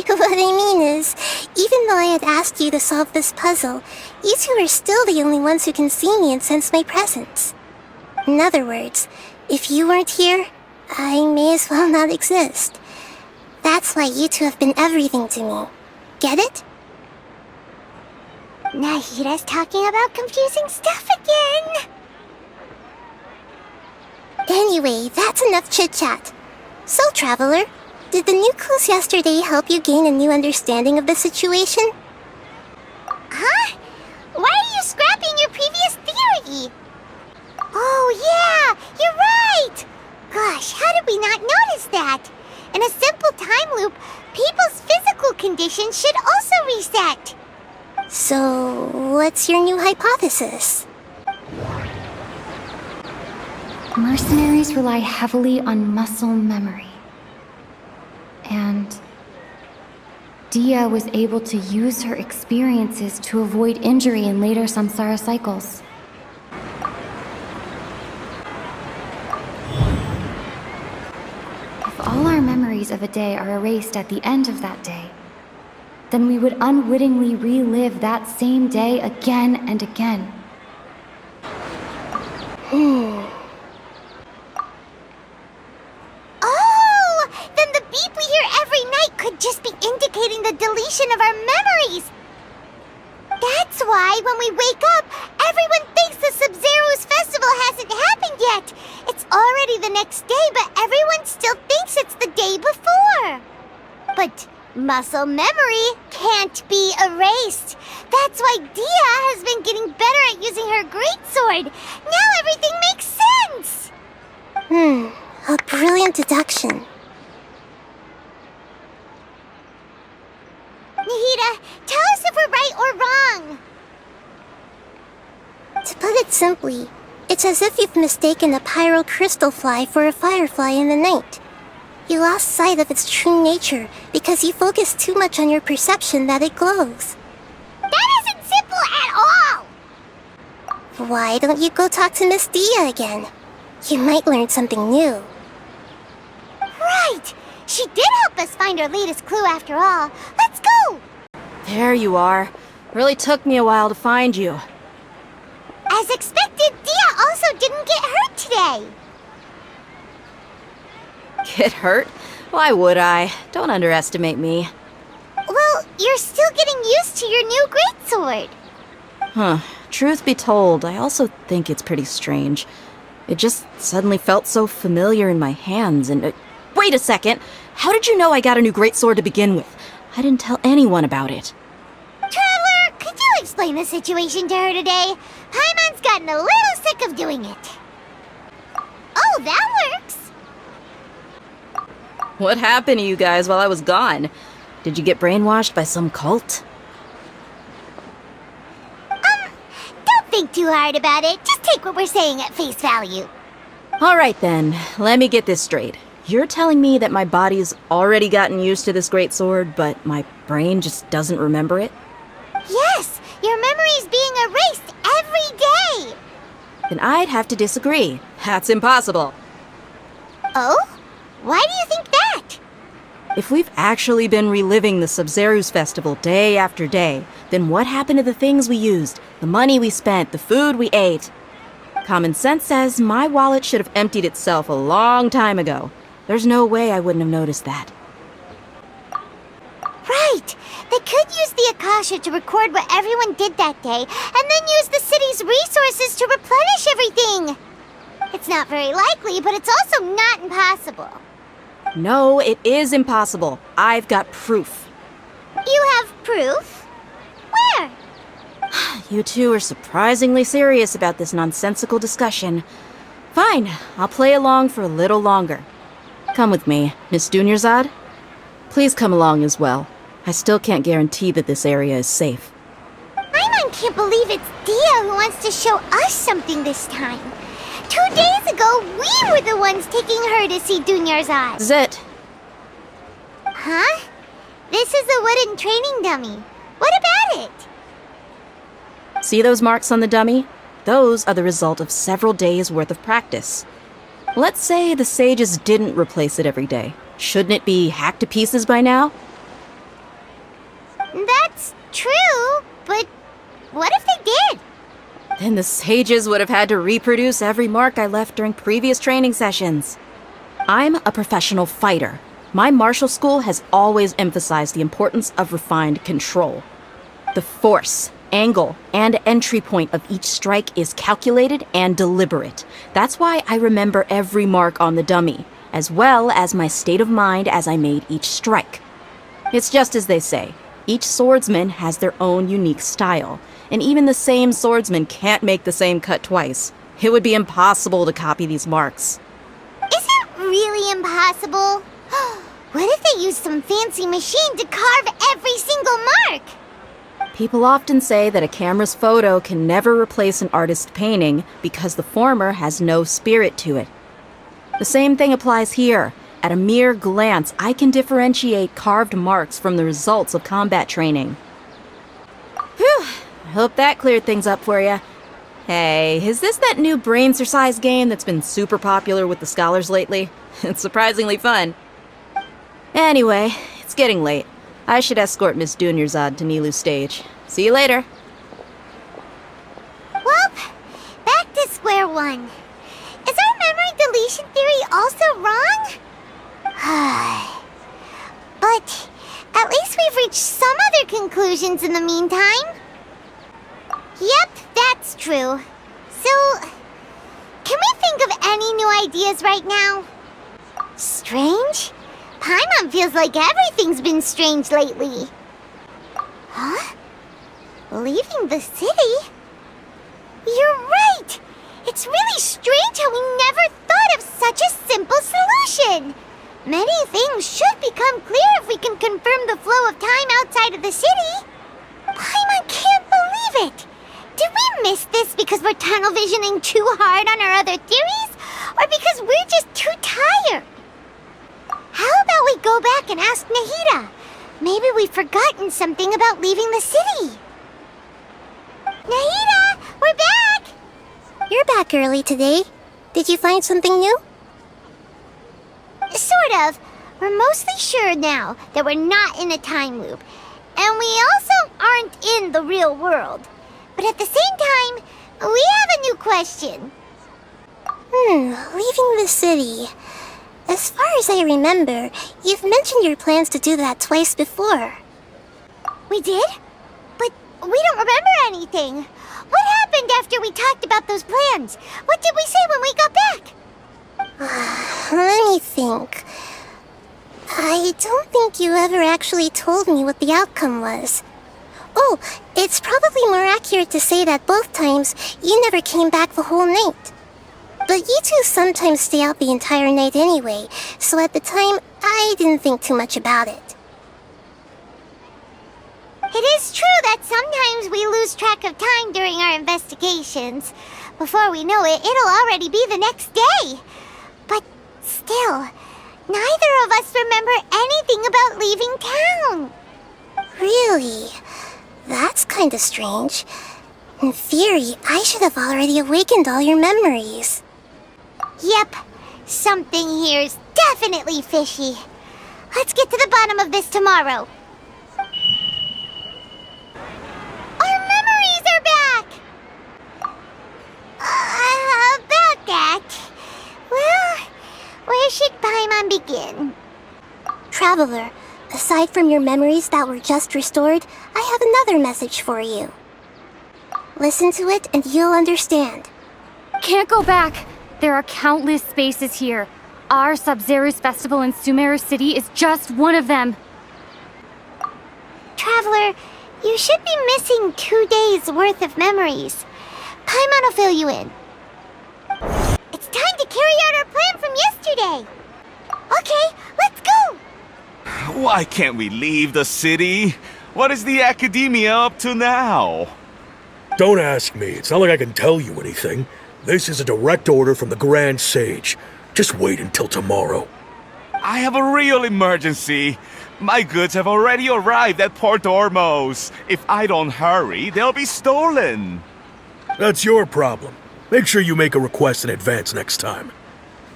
What I mean is, even though I had asked you to solve this puzzle, you two are still the only ones who can see me and sense my presence. In other words, if you weren't here, I may as well not exist. That's why you two have been everything to me. Get it? Nahida's talking about confusing stuff again. Anyway, that's enough chit-chat. So, Traveler, did the new clues yesterday help you gain a new understanding of the situation? Huh? Why are you scrapping your previous theory? Oh yeah, you're right! Gosh, how did we not notice that? In a simple time loop, people's physical conditions should also reset. So, what's your new hypothesis? Mercenaries rely heavily on muscle memory. And Dia was able to use her experiences to avoid injury in later samsara cycles. If all our memories of a day are erased at the end of that day, then we would unwittingly relive that same day again and again. Oh! Then the beep we hear every night could just be indicating the deletion of our memories! That's why when we wake up, everyone thinks the Sub-Zero's festival hasn't happened yet! It's already the next day, but everyone still thinks it's the day before! But muscle memory can't be erased. That's why Dia has been getting better at using her greatsword. Now everything makes sense! A brilliant deduction. Nahida, tell us if we're right or wrong. To put it simply, it's as if you've mistaken a pyro crystal fly for a firefly in the night. You lost sight of its true nature because you focused too much on your perception that it glows. That isn't simple at all! Why don't you go talk to Miss Dia again? You might learn something new. Right! She did help us find our latest clue after all. Let's go! There you are. Really took me a while to find you. As expected, Dia also didn't get hurt today. Get hurt? Why would I? Don't underestimate me. Well, you're still getting used to your new greatsword. Huh. Truth be told, I also think it's pretty strange. It just suddenly felt so familiar in my hands and... wait a second! How did you know I got a new greatsword to begin with? I didn't tell anyone about it. Traveler, could you explain the situation to her today? Paimon's gotten a little sick of doing it. Oh, that works! What happened to you guys while I was gone? Did you get brainwashed by some cult? Don't think too hard about it. Just take what we're saying at face value. Alright then, let me get this straight. You're telling me that my body's already gotten used to this greatsword, but my brain just doesn't remember it? Yes! Your memory's being erased every day! Then I'd have to disagree. That's impossible. Oh? Why do you think that? If we've actually been reliving the Sub-Zeru's festival day after day, then what happened to the things we used, the money we spent, the food we ate? Common sense says my wallet should have emptied itself a long time ago. There's no way I wouldn't have noticed that. Right! They could use the Akasha to record what everyone did that day, and then use the city's resources to replenish everything! It's not very likely, but it's also not impossible. No, it is impossible. I've got proof. You have proof? Where? You two are surprisingly serious about this nonsensical discussion. Fine, I'll play along for a little longer. Come with me, Miss Dunyarzad. Please come along as well. I still can't guarantee that this area is safe. Paimon can't believe it's Dia who wants to show us something this time. 2 days ago, we were the ones taking her to see Dunyarzad. Zit. Huh? This is a wooden training dummy. What about it? See those marks on the dummy? Those are the result of several days' worth of practice. Let's say the sages didn't replace it every day. Shouldn't it be hacked to pieces by now? That's true, but what if they did? Then the sages would have had to reproduce every mark I left during previous training sessions. I'm a professional fighter. My martial school has always emphasized the importance of refined control. The force, angle, and entry point of each strike is calculated and deliberate. That's why I remember every mark on the dummy, as well as my state of mind as I made each strike. It's just as they say, each swordsman has their own unique style, and even the same swordsman can't make the same cut twice. It would be impossible to copy these marks. Is it really impossible? What if they used some fancy machine to carve every single mark? People often say that a camera's photo can never replace an artist's painting because the former has no spirit to it. The same thing applies here. At a mere glance, I can differentiate carved marks from the results of combat training. Whew, I hope that cleared things up for you. Hey, is this that new brain-exercise game that's been super popular with the scholars lately? It's surprisingly fun. Anyway, it's getting late. I should escort Miss Dunyarzad to Nilu's stage. See you later. Well, back to square one. Is our memory deletion theory also wrong? But at least we've reached some other conclusions in the meantime. Yep, that's true. So, can we think of any new ideas right now? Strange? Paimon feels like everything's been strange lately. Huh? Leaving the city? You're right! It's really strange how we never thought of such a simple solution! Many things should become clear if we can confirm the flow of time outside of the city. Paimon can't believe it! Did we miss this because we're tunnel visioning too hard on our other theories? Or because we're just too tired? How about we go back and ask Nahida? Maybe we've forgotten something about leaving the city. Nahida, we're back! You're back early today. Did you find something new? Sort of. We're mostly sure now that we're not in a time loop. And we also aren't in the real world. But at the same time, we have a new question. Leaving the city. As far as I remember, you've mentioned your plans to do that twice before. We did? But we don't remember anything. What happened after we talked about those plans? What did we say when we got back? Let me think. I don't think you ever actually told me what the outcome was. Oh, it's probably more accurate to say that both times you never came back the whole night. But you two sometimes stay out the entire night anyway, so at the time, I didn't think too much about it. It is true that sometimes we lose track of time during our investigations. Before we know it, it'll already be the next day. But still, neither of us remember anything about leaving town. Really? That's kinda strange. In theory, I should have already awakened all your memories. Yep. Something here's definitely fishy. Let's get to the bottom of this tomorrow. Our memories are back! About that. Well, where should Paimon begin? Traveler, aside from your memories that were just restored, I have another message for you. Listen to it and you'll understand. Can't go back. There are countless spaces here. Our Sub-Zero's festival in Sumeru City is just one of them. Traveler, you should be missing 2 days worth of memories. Paimon will fill you in. It's time to carry out our plan from yesterday. Okay, let's go! Why can't we leave the city? What is the Academia up to now? Don't ask me. It's not like I can tell you anything. This is a direct order from the Grand Sage. Just wait until tomorrow. I have a real emergency. My goods have already arrived at Port Ormos. If I don't hurry, they'll be stolen. That's your problem. Make sure you make a request in advance next time.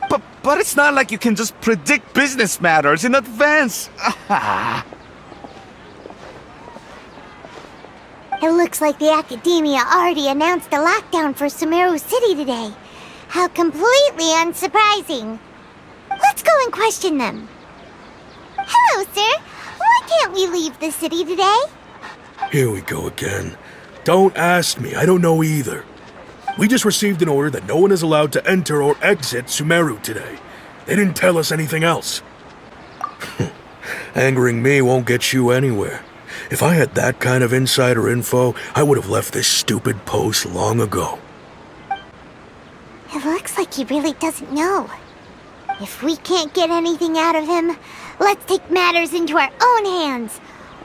But it's not like you can just predict business matters in advance. It looks like the Academia already announced a lockdown for Sumeru City today. How completely unsurprising. Let's go and question them. Hello, sir. Why can't we leave the city today? Here we go again. Don't ask me. I don't know either. We just received an order that no one is allowed to enter or exit Sumeru today. They didn't tell us anything else. Angering me won't get you anywhere. If I had that kind of insider info, I would have left this stupid post long ago. It looks like he really doesn't know. If we can't get anything out of him, let's take matters into our own hands.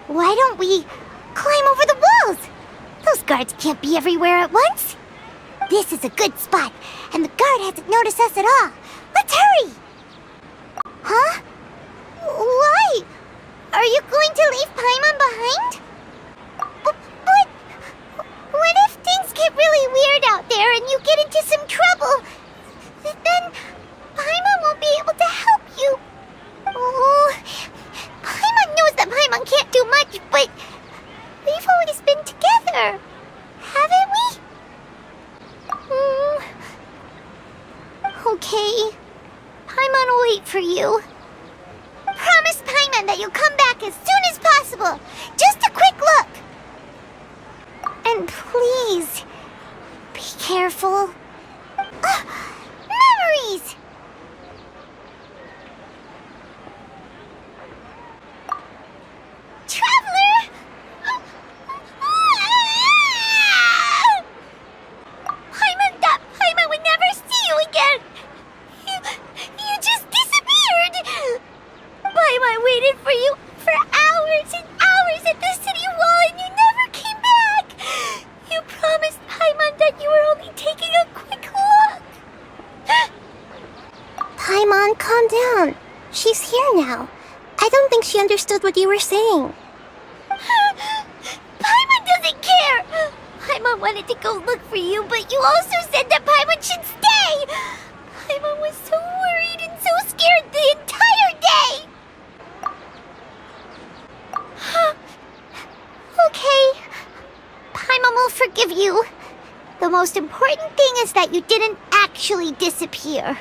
Why don't we climb over the walls? Those guards can't be everywhere at once. This is a good spot, and the guard hasn't noticed us at all. Let's hurry! Huh? Why? Are you going to leave Paimon behind? But what if things get really weird out there and you get into some trouble? Then Paimon won't be able to help you. Oh, Paimon knows that Paimon can't do much, but we've always been together, haven't we? Okay. Paimon will wait for you. Promise Paimon that you'll come back as soon as possible. Just a quick look. And please, be careful. Memories! Traveler! Paimon thought Paimon would never see you again. You just disappeared. Paimon waited for you for hours and hours at the city wall and you never came back. You promised Paimon that you were only taking a quick look. Paimon, calm down. She's here now. I don't think she understood what you were saying. Paimon doesn't care. Paimon wanted to go look for you, but you also said that Paimon should stay. Paimon was so worried and so scared the entire day. Okay. Paimon will forgive you. The most important thing is that you didn't actually disappear.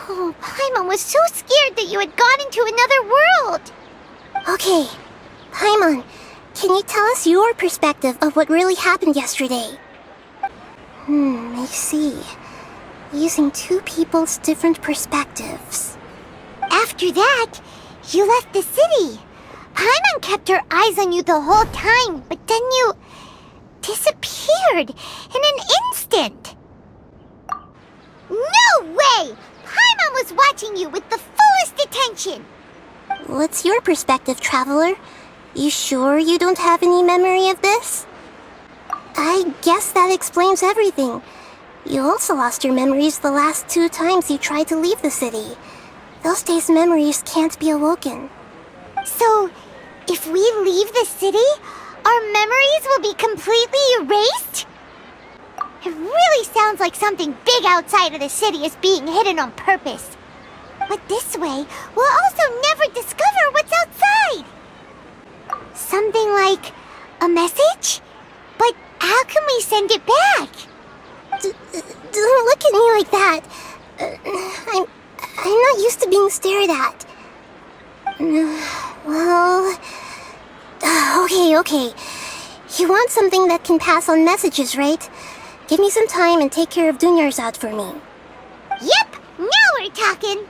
Oh, Paimon was so scared that you had gone into another world. Okay. Paimon, can you tell us your perspective of what really happened yesterday? I see. Using two people's different perspectives. After that, you left the city. Paimon kept her eyes on you the whole time, but then you disappeared in an instant. No way! Paimon was watching you with the fullest attention. What's your perspective, Traveler? You sure you don't have any memory of this? I guess that explains everything. You also lost your memories the last 2 times you tried to leave the city. Those days' memories can't be awoken. So, if we leave the city, our memories will be completely erased? It really sounds like something big outside of the city is being hidden on purpose. But this way, we'll also never discover what's outside. Something like a message? But how can we send it back? Don't look at me like that. I'm not used to being stared at. Well... Okay. You want something that can pass on messages, right? Give me some time and take care of Dunyarzad for me. Yep, now we're talking.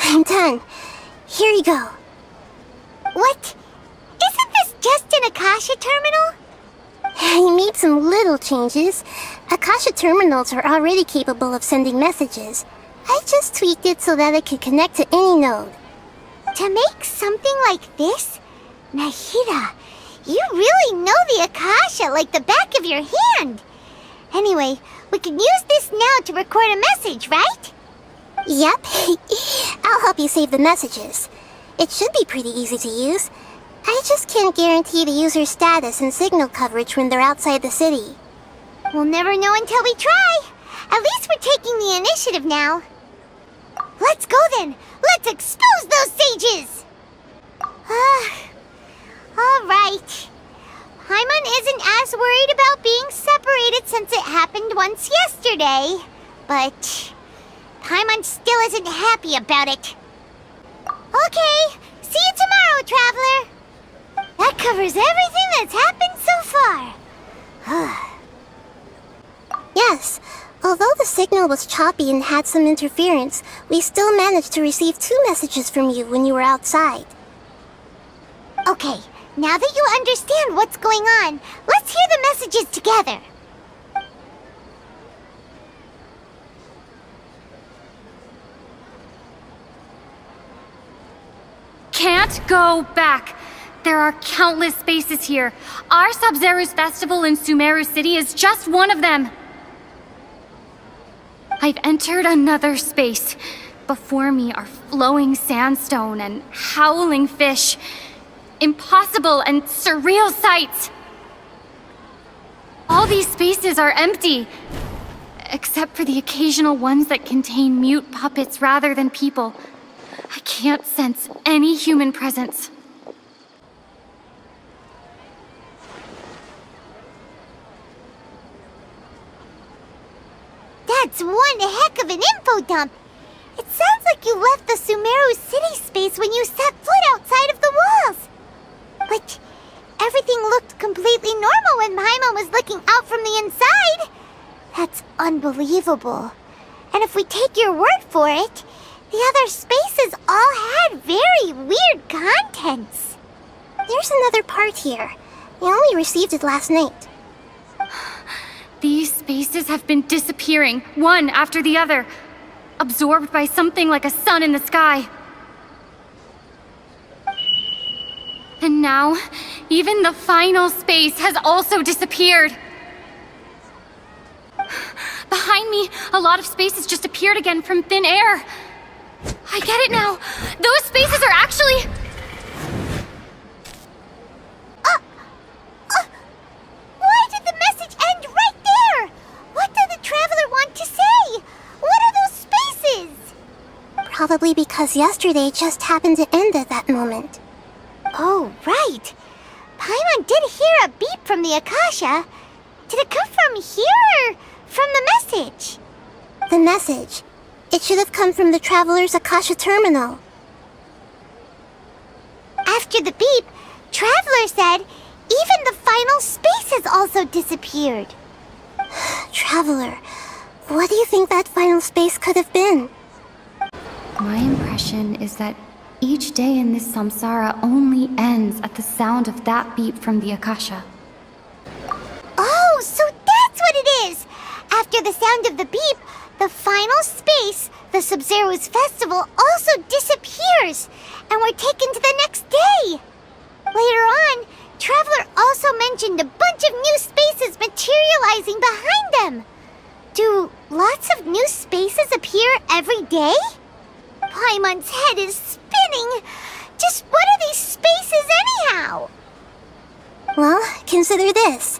I'm done. Here you go. What? Isn't this just an Akasha terminal? I made some little changes. Akasha terminals are already capable of sending messages. I just tweaked it so that it could connect to any node. To make something like this? Nahida, you really know the Akasha like the back of your hand. Anyway, we can use this now to record a message, right? Yep. I'll help you save the messages. It should be pretty easy to use. I just can't guarantee the user's status and signal coverage when they're outside the city. We'll never know until we try. At least we're taking the initiative now. Let's go then. Let's expose those sages. All right. Paimon isn't as worried about being separated since it happened once yesterday. But Paimon still isn't happy about it. Okay, see you tomorrow, Traveler. That covers everything that's happened so far. Yes, although the signal was choppy and had some interference, we still managed to receive 2 messages from you when you were outside. Okay, now that you understand what's going on, let's hear the messages together. Can't go back. There are countless spaces here. Our Sub-Zero's festival in Sumeru City is just one of them. I've entered another space. Before me are flowing sandstone and howling fish. Impossible and surreal sights. All these spaces are empty, except for the occasional ones that contain mute puppets rather than people. I can't sense any human presence. That's one heck of an info dump. It sounds like you left the Sumeru city space when you set foot outside of the walls. But everything looked completely normal when Paimon was looking out from the inside. That's unbelievable. And if we take your word for it, the other spaces all had very weird contents. There's another part here. I only received it last night. These spaces have been disappearing, one after the other, absorbed by something like a sun in the sky. And now, even the final space has also disappeared. Behind me, a lot of spaces just appeared again from thin air. I get it now. Those spaces are actually... Why did the message end right there? What did the Traveler want to say? What are those spaces? Probably because yesterday just happened to end at that moment. Oh, right. Paimon did hear a beep from the Akasha. Did it come from here or from the message? The message. It should have come from the Traveler's Akasha terminal. After the beep, Traveler said even the final space has also disappeared. Traveler, what do you think that final space could have been? My impression is that each day in this samsara only ends at the sound of that beep from the Akasha. Oh, so that's what it is! After the sound of the beep, The final space, the Sub-Zero's festival, also disappears, and we're taken to the next day. Later on, Traveler also mentioned a bunch of new spaces materializing behind them. Do lots of new spaces appear every day? Paimon's head is spinning. Just what are these spaces anyhow? Well, consider this.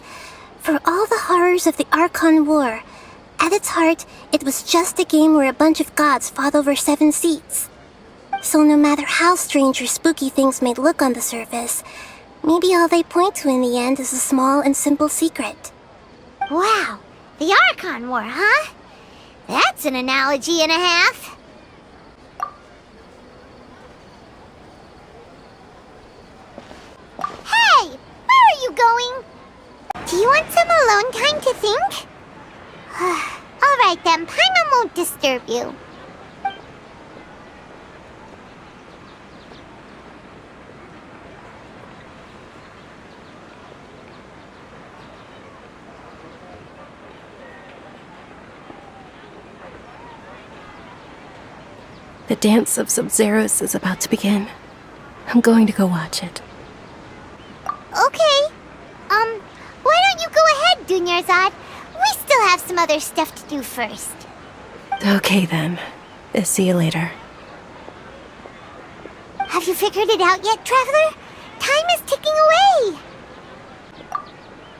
For all the horrors of the Archon War, at its heart, it was just a game where a bunch of gods fought over 7 seats. So no matter how strange or spooky things may look on the surface, maybe all they point to in the end is a small and simple secret. Wow, the Archon War, huh? That's an analogy and a half. Hey, where are you going? Do you want some alone time to think? Alright then, Paimon won't disturb you. The dance of Sub-Zeros is about to begin. I'm going to go watch it. Okay. Why don't you go ahead, Dunyarzad? We still have some other stuff to do first. Okay then. See you later. Have you figured it out yet, Traveler? Time is ticking away.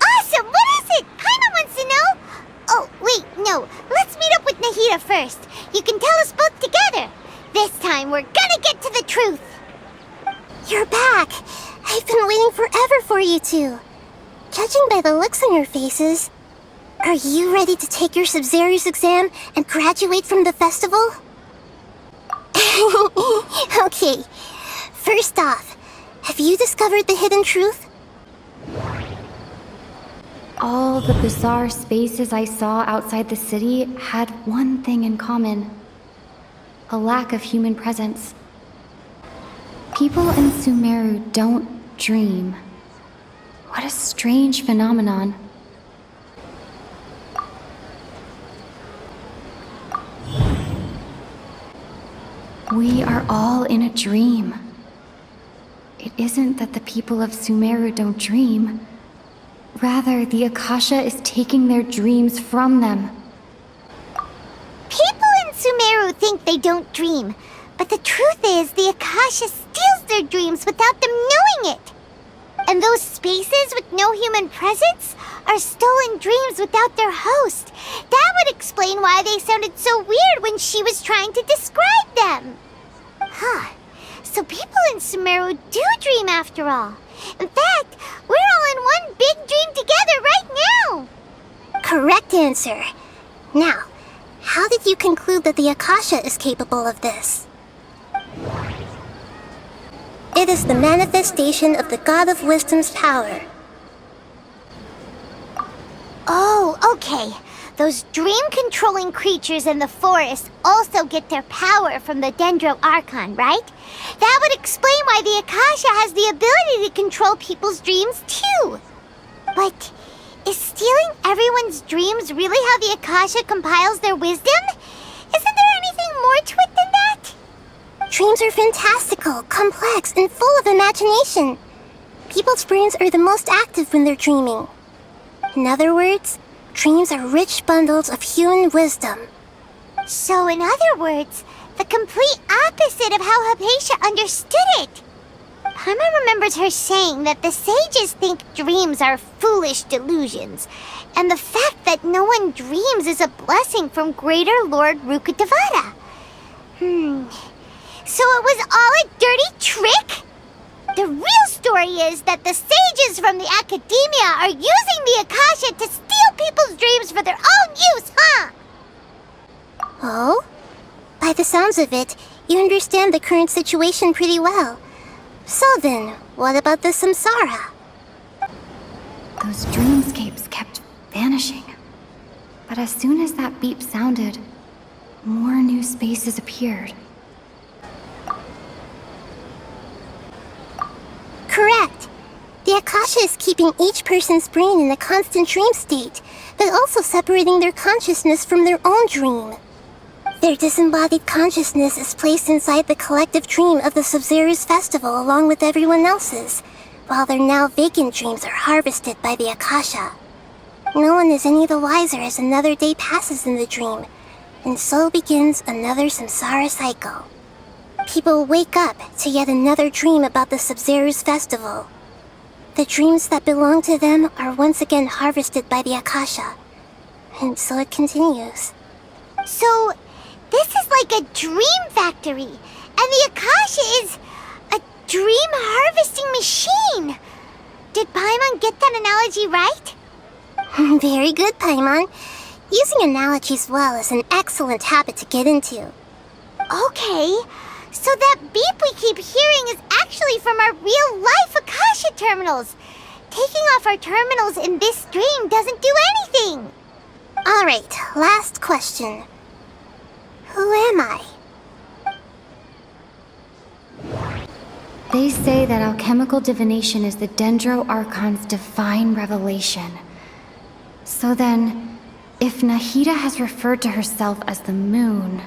Awesome! What is it? Paimon wants to know. Oh, wait, no. Let's meet up with Nahida first. You can tell us both together. This time, we're gonna get to the truth. You're back. I've been waiting forever for you two. Judging by the looks on your faces, are you ready to take your Sub-Zero's exam and graduate from the festival? Okay. First off, have you discovered the hidden truth? All the bizarre spaces I saw outside the city had one thing in common: a lack of human presence. People in Sumeru don't dream. What a strange phenomenon. We are all in a dream. It isn't that the people of Sumeru don't dream. Rather, the Akasha is taking their dreams from them. People in Sumeru think they don't dream, but the truth is the Akasha steals their dreams without them knowing it. And those spaces with no human presence are stolen dreams without their host. That would explain why they sounded so weird when she was trying to describe them. Huh. So people in Sumeru do dream after all. In fact, we're all in one big dream together right now. Correct answer. Now, how did you conclude that the Akasha is capable of this? It is the manifestation of the God of Wisdom's power. Oh, okay. Those dream-controlling creatures in the forest also get their power from the Dendro Archon, right? That would explain why the Akasha has the ability to control people's dreams, too. But is stealing everyone's dreams really how the Akasha compiles their wisdom? Isn't there anything more to it than that? Dreams are fantastical, complex, and full of imagination. People's brains are the most active when they're dreaming. In other words, dreams are rich bundles of human wisdom. So in other words, the complete opposite of how Hypatia understood it. Paimon remembers her saying that the sages think dreams are foolish delusions, and the fact that no one dreams is a blessing from Greater Lord Rukkhadevata. So it was all a dirty trick? The real story is that the sages from the Academia are using the Akasha to steal people's dreams for their own use, huh? Oh? By the sounds of it, you understand the current situation pretty well. So then, what about the samsara? Those dreamscapes kept vanishing. But as soon as that beep sounded, more new spaces appeared. Correct. The Akasha is keeping each person's brain in a constant dream state, but also separating their consciousness from their own dream. Their disembodied consciousness is placed inside the collective dream of the Sub-Zero's festival along with everyone else's, while their now vacant dreams are harvested by the Akasha. No one is any the wiser as another day passes in the dream, and so begins another samsara cycle. People wake up to yet another dream about the Sub-Zero's festival. The dreams that belong to them are once again harvested by the Akasha, and so it continues. So, this is like a dream factory, and the Akasha is a dream harvesting machine. Did Paimon get that analogy right? Very good, Paimon. Using analogies well is an excellent habit to get into. Okay, so that beep we keep hearing is actually from our real-life Akasha terminals. Taking off our terminals in this dream doesn't do anything. Alright, last question. Who am I? They say that alchemical divination is the Dendro Archon's divine revelation. So then, if Nahida has referred to herself as the moon...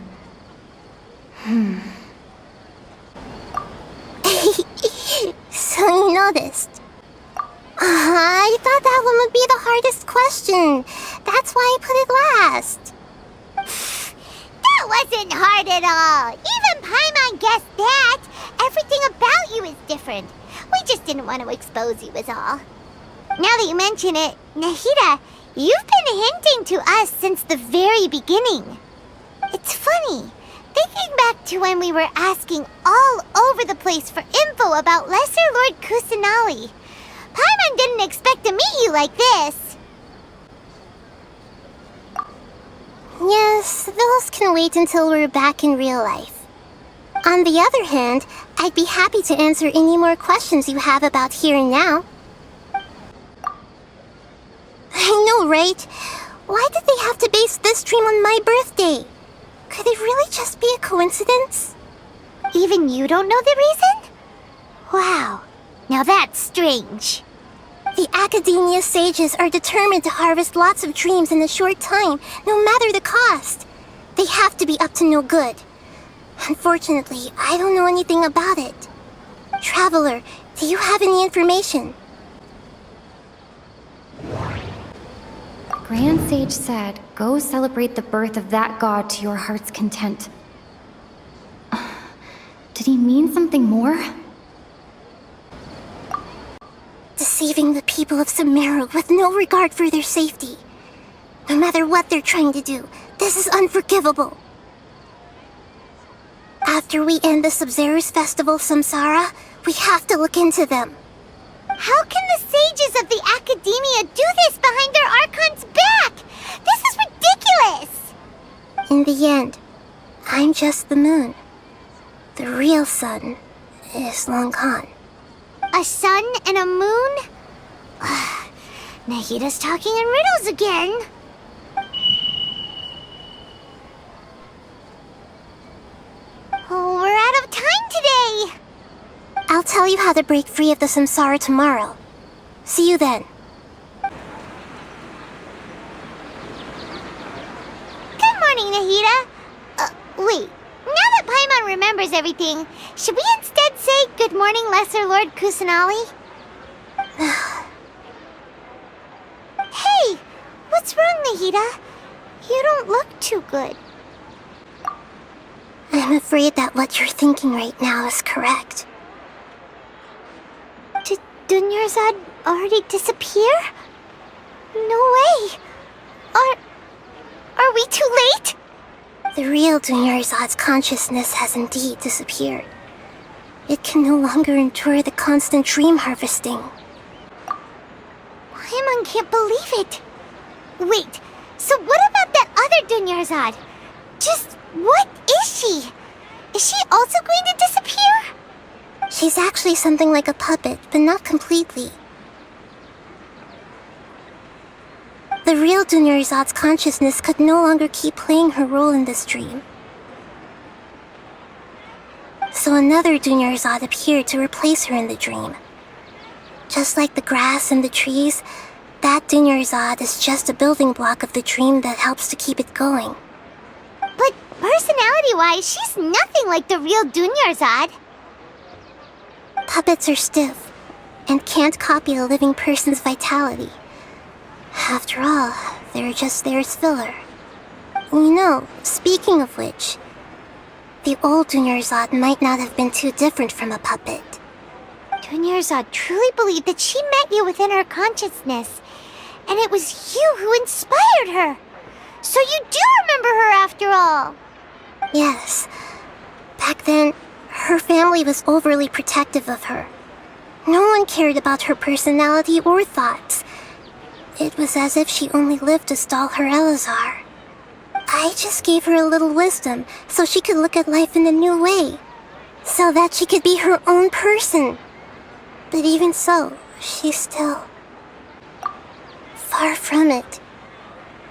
So you noticed. I thought that one would be the hardest question. That's why I put it last. That wasn't hard at all. Even Paimon guessed that. Everything about you is different. We just didn't want to expose you is all. Now that you mention it, Nahida, you've been hinting to us since the very beginning. It's funny. Thinking back to when we were asking all over the place for info about Lesser Lord Kusanali, Paimon didn't expect to meet you like this. Yes, those can wait until we're back in real life. On the other hand, I'd be happy to answer any more questions you have about here and now. I know, right? Why did they have to base this dream on my birthday? Could it really just be a coincidence? Even you don't know the reason? Wow, now that's strange. The Academia sages are determined to harvest lots of dreams in a short time, no matter the cost. They have to be up to no good. Unfortunately, I don't know anything about it. Traveler, do you have any information? Grand Sage said, go celebrate the birth of that god to your heart's content. Did he mean something more? Deceiving the people of Sumeru with no regard for their safety. No matter what they're trying to do, this is unforgivable. After we end the Sub-Zero's festival, Samsara, we have to look into them. How can the sages of the Academia do this behind their Archon's back? This is ridiculous! In the end, I'm just the moon. The real sun is long gone. A sun and a moon? Nahida's talking in riddles again. Oh, we're out of time today! I'll tell you how to break free of the samsara tomorrow. See you then. Good morning, Nahida. Wait. Now that Paimon remembers everything, should we instead say good morning, Lesser Lord Kusanali? Hey! What's wrong, Nahida? You don't look too good. I'm afraid that what you're thinking right now is correct. Did Dunyarzad already disappear? No way! Are we too late? The real Dunyarzad's consciousness has indeed disappeared. It can no longer endure the constant dream harvesting. Paimon can't believe it. Wait, so what about that other Dunyarzad? Just what is she? Is she also going to disappear? She's actually something like a puppet, but not completely. The real Dunyarzad's consciousness could no longer keep playing her role in this dream. So another Dunyarzad appeared to replace her in the dream. Just like the grass and the trees, that Dunyarzad is just a building block of the dream that helps to keep it going. But Personality-wise, she's nothing like the real Dunyarzad. Puppets are stiff and can't copy a living person's vitality. After all, they're just there as filler. You know, speaking of which, the old Dunyarzad might not have been too different from a puppet. Dunyarzad truly believed that she met you within her consciousness, and it was you who inspired her. So you do remember her after all. Yes. Back then, her family was overly protective of her. No one cared about her personality or thoughts. It was as if she only lived to stall her Elazar. I just gave her a little wisdom so she could look at life in a new way, so that she could be her own person. But even so, she's still far from it.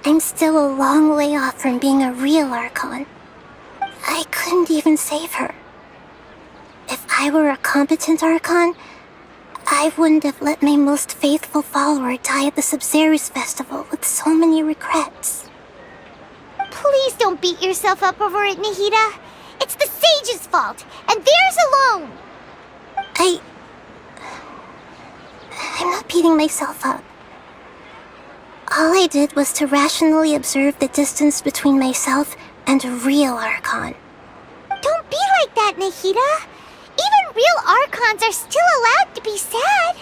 I'm still a long way off from being a real Archon. I couldn't even save her. If I were a competent Archon, I wouldn't have let my most faithful follower die at the Sabzeruz festival with so many regrets. Please don't beat yourself up over it, Nahida. It's the sage's fault, and theirs alone. I'm not beating myself up. All I did was to rationally observe the distance between myself and a real Archon. Don't be like that, Nahida. Even real Archons are still allowed to be sad.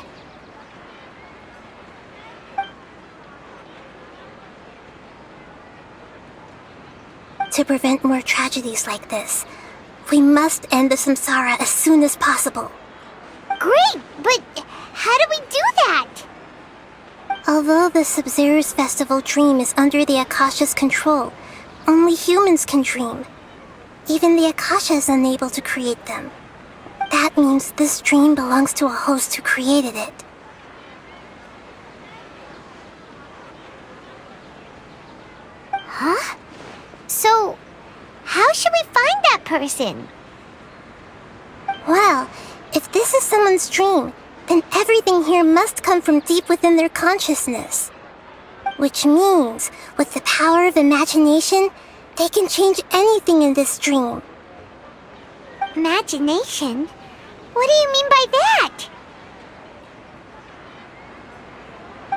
To prevent more tragedies like this, we must end the samsara as soon as possible. Great, but how do we do that? Although the Sabzeruz festival dream is under the Akasha's control, only humans can dream. Even the Akasha is unable to create them. That means this dream belongs to a host who created it. Huh? So, how should we find that person? Well, if this is someone's dream, then everything here must come from deep within their consciousness. Which means, with the power of imagination, they can change anything in this dream. Imagination? What do you mean by that?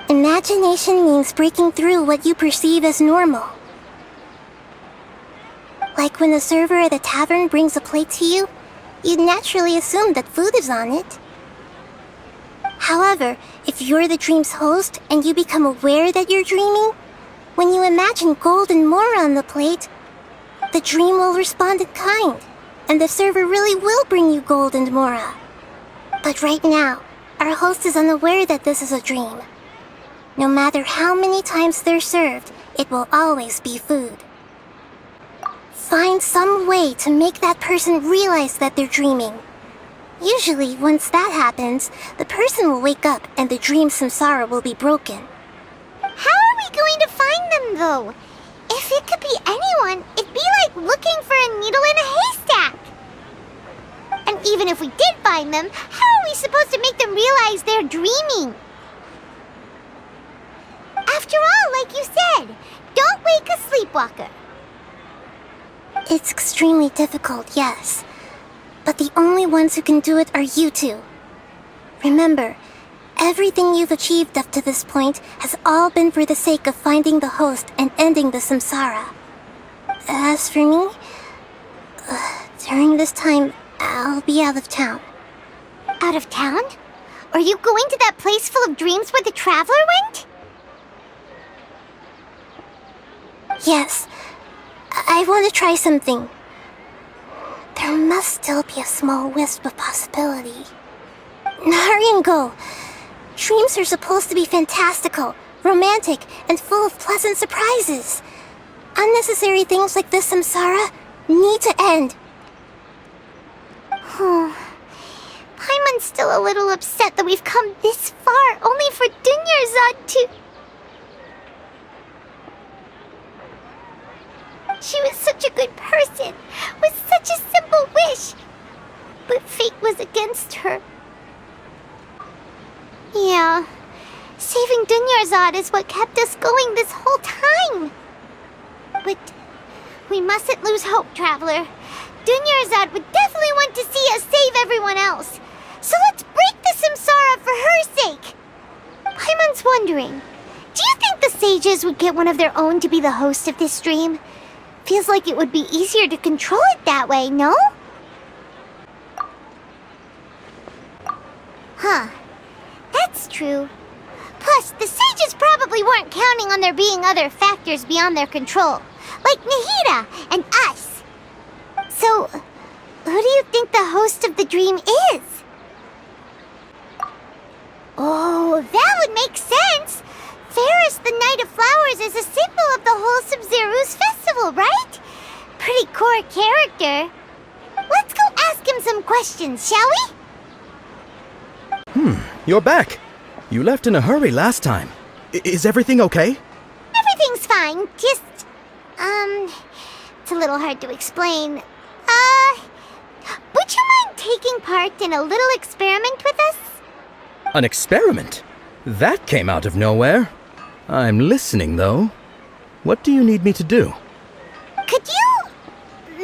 Imagination means breaking through what you perceive as normal. Like when the server at a tavern brings a plate to you, you'd naturally assume that food is on it. However, if you're the dream's host and you become aware that you're dreaming, when you imagine gold and more on the plate, the dream will respond in kind, and the server really will bring you gold and mora. But right now, our host is unaware that this is a dream. No matter how many times they're served, it will always be food. Find some way to make that person realize that they're dreaming. Usually, once that happens, the person will wake up and the dream samsara will be broken. How are we going to find them, though? If it could be anyone, it'd be like looking for a needle in a haystack. And even if we did find them, how are we supposed to make them realize they're dreaming? After all, like you said, don't wake a sleepwalker. It's extremely difficult, yes. But the only ones who can do it are you two. Remember, everything you've achieved up to this point has all been for the sake of finding the host and ending the samsara. As for me, during this time, I'll be out of town. Out of town? Are you going to that place full of dreams where the traveler went? Yes. I want to try something. There must still be a small wisp of possibility. Hurry and go. Dreams are supposed to be fantastical, romantic, and full of pleasant surprises. Unnecessary things like this samsara need to end. Paimon's still a little upset that we've come this far only for Dunyarzad to... She was such a good person, with such a simple wish. But fate was against her. Yeah, saving Dunyarzad is what kept us going this whole time. But We mustn't lose hope, Traveler. Dunyarzad would definitely want to see us save everyone else. So let's break the samsara for her sake. Paimon's wondering, do you think the sages would get one of their own to be the host of this stream? Feels like it would be easier to control it that way, no? Huh. That's true. Plus, the sages probably weren't counting on there being other factors beyond their control, like Nahida and us. So, who do you think the host of the dream is? Oh, that would make sense! Ferris, the Knight of Flowers, is a symbol of the whole Sumeru's festival, right? Pretty core character. Let's go ask him some questions, shall we? You're back. You left in a hurry last time. Is everything okay? Everything's fine, just... it's a little hard to explain. Would you mind taking part in a little experiment with us? An experiment? That came out of nowhere. I'm listening, though. What do you need me to do? Could you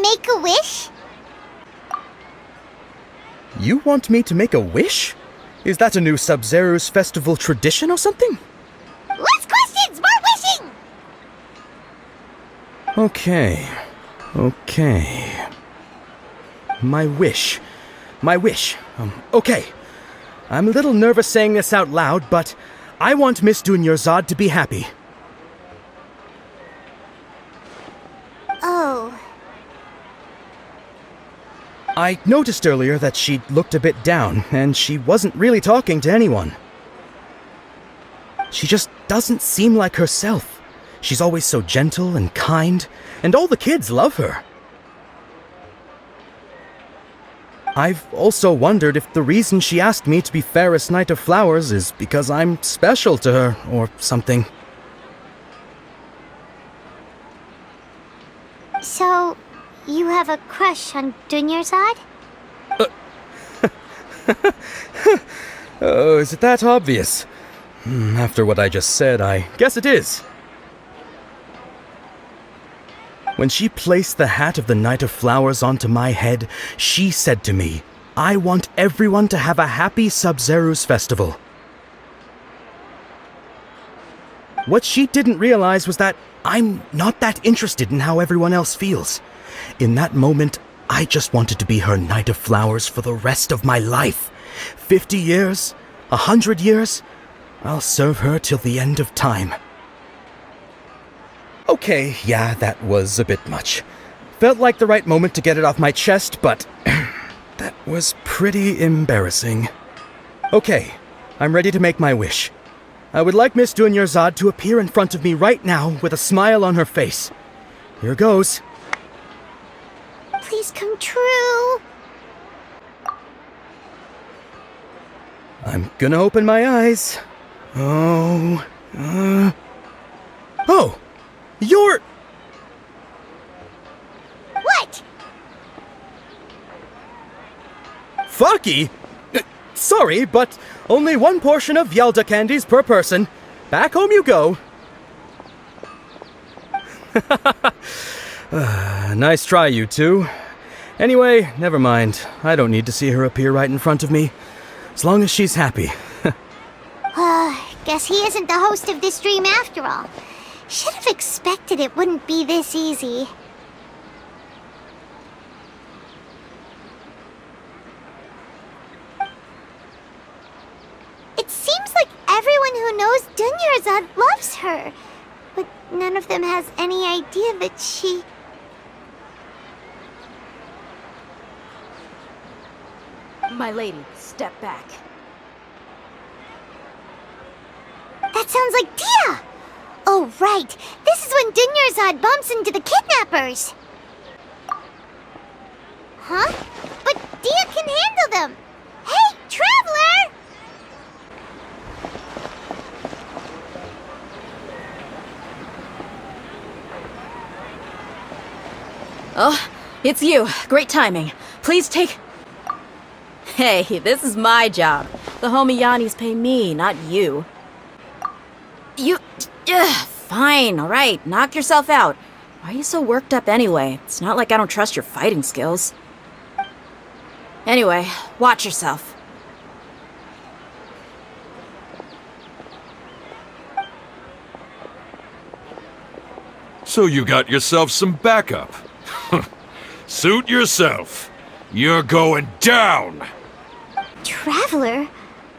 make a wish? You want me to make a wish? Is that a new Sub-Zero's festival tradition or something? Less questions, more wishing! Okay. My wish. Okay. I'm a little nervous saying this out loud, but I want Miss Dunyarzad to be happy. Oh. I noticed earlier that she looked a bit down, and she wasn't really talking to anyone. She just doesn't seem like herself. She's always so gentle and kind, and all the kids love her. I've also wondered if the reason she asked me to be Fairest Knight of Flowers is because I'm special to her, or something. So, you have a crush on Dunyarzad? Oh, is it that obvious? After what I just said, I guess it is. When she placed the hat of the Knight of Flowers onto my head, she said to me, I want everyone to have a happy Sub-Zero's festival. What she didn't realize was that I'm not that interested in how everyone else feels. In that moment, I just wanted to be her Knight of Flowers for the rest of my life. 50 years, 100 years, I'll serve her till the end of time. Okay, yeah, that was a bit much. Felt like the right moment to get it off my chest, but that was pretty embarrassing. Okay, I'm ready to make my wish. I would like Miss Dunyarzad to appear in front of me right now with a smile on her face. Here goes. Please come true. I'm gonna open my eyes. Oh, you're... What? Fucky? Sorry, but only one portion of Yalda candies per person. Back home you go. Nice try, you two. Anyway, never mind. I don't need to see her appear right in front of me. As long as she's happy. Guess he isn't the host of this dream after all. Should have expected it wouldn't be this easy. It seems like everyone who knows Dunyarzad loves her, but none of them has any idea that she... My lady, step back. That sounds like Dia! Oh, right. This is when Dunyarzad bumps into the kidnappers. Huh? But Dia can handle them. Hey, Traveler! Oh, it's you. Great timing. Please take... Hey, this is my job. The homie Yanni's pay me, not you. You... fine, alright. Knock yourself out. Why are you so worked up anyway? It's not like I don't trust your fighting skills. Anyway, watch yourself. So you got yourself some backup. Suit yourself. You're going down! Traveler,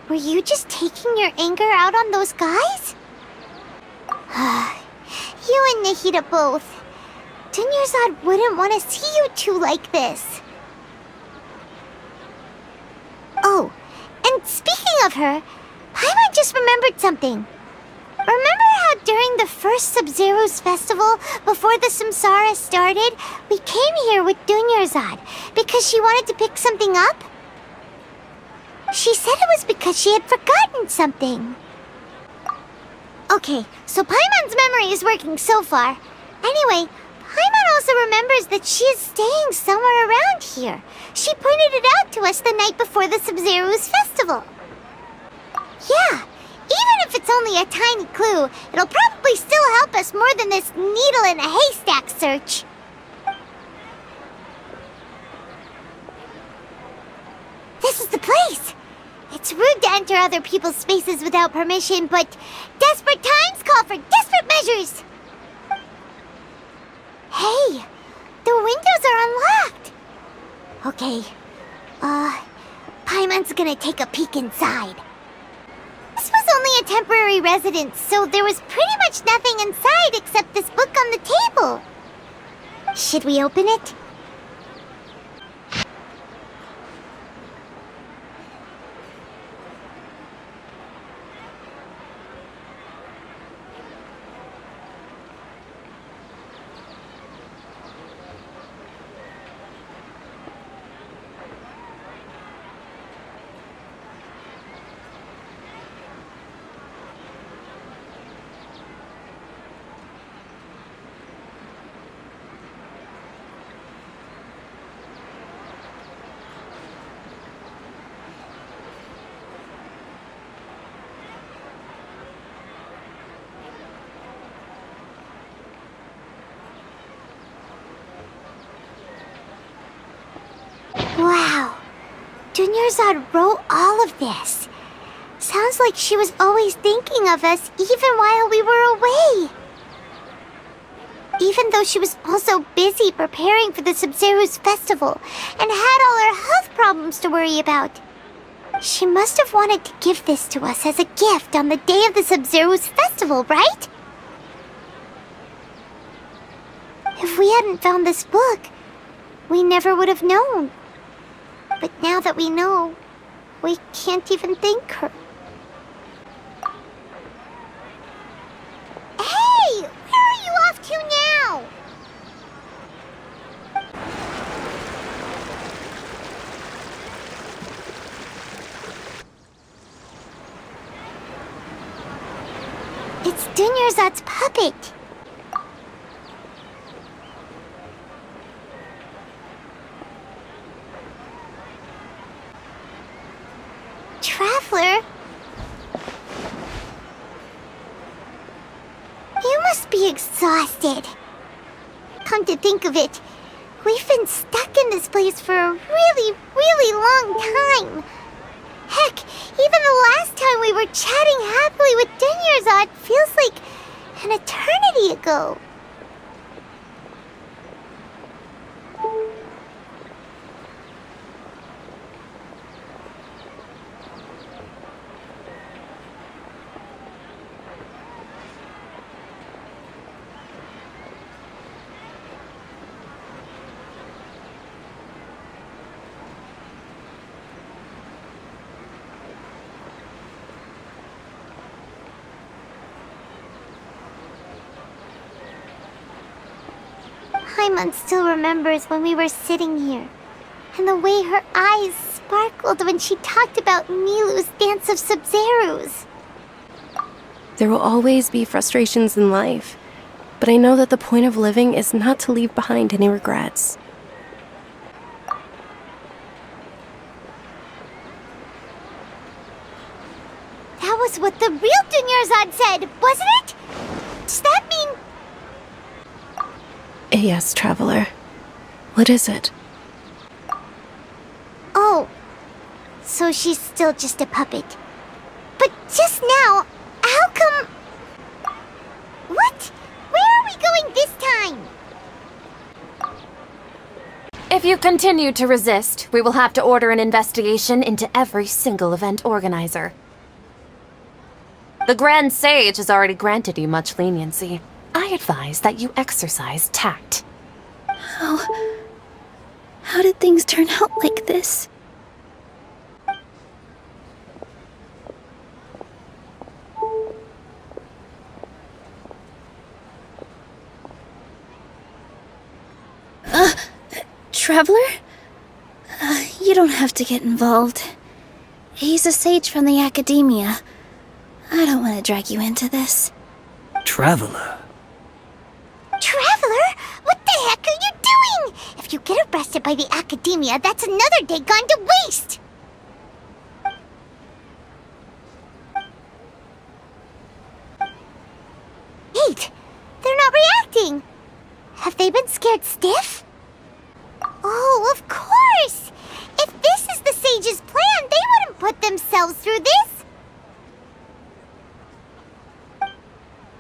were you just taking your anger out on those guys? You and Nahida both. Dunyarzad wouldn't want to see you two like this. Oh, and speaking of her, Paimon just remembered something. Remember how during the first Sub-Zero's festival, before the Samsara started, we came here with Dunyarzad because she wanted to pick something up? She said it was because she had forgotten something. Okay, so Paimon's memory is working so far. Anyway, Paimon also remembers that she is staying somewhere around here. She pointed it out to us the night before the Sub-Zero's festival. Yeah, even if it's only a tiny clue, it'll probably still help us more than this needle in a haystack search. This is the place! It's rude to enter other people's spaces without permission, but desperate times call for desperate measures! Hey, the windows are unlocked! Okay, Paimon's gonna take a peek inside. This was only a temporary residence, so there was pretty much nothing inside except this book on the table. Should we open it? Wow, Dunyarzad wrote all of this. Sounds like she was always thinking of us even while we were away. Even though she was also busy preparing for the Sub-Zero's festival and had all her health problems to worry about. She must have wanted to give this to us as a gift on the day of the Sub-Zero's festival, right? If we hadn't found this book, we never would have known. But now that we know, we can't even thank her. Hey! Where are you off to now? It's Dunyarzad's puppet. Traveler? You must be exhausted. Come to think of it, we've been stuck in this place for a really, really long time. Heck, even the last time we were chatting happily with Dunyarzad feels like an eternity ago. Paimon still remembers when we were sitting here, and the way her eyes sparkled when she talked about Nilou's Dance of Sub-Zeros. There will always be frustrations in life, but I know that the point of living is not to leave behind any regrets. That was what the real Dunyarzad said, wasn't it? Does that mean... Yes, Traveler. What is it? Oh, so she's still just a puppet. But just now, how come... What? Where are we going this time? If you continue to resist, we will have to order an investigation into every single event organizer. The Grand Sage has already granted you much leniency. I advise that you exercise tact. How did things turn out like this? Traveler? You don't have to get involved. He's a sage from the Academia. I don't want to drag you into this. Traveler? Traveler? What the heck are you doing? If you get arrested by the Academia, that's another day gone to waste! Wait, they're not reacting! Have they been scared stiff? Oh, of course! If this is the Sage's plan, they wouldn't put themselves through this!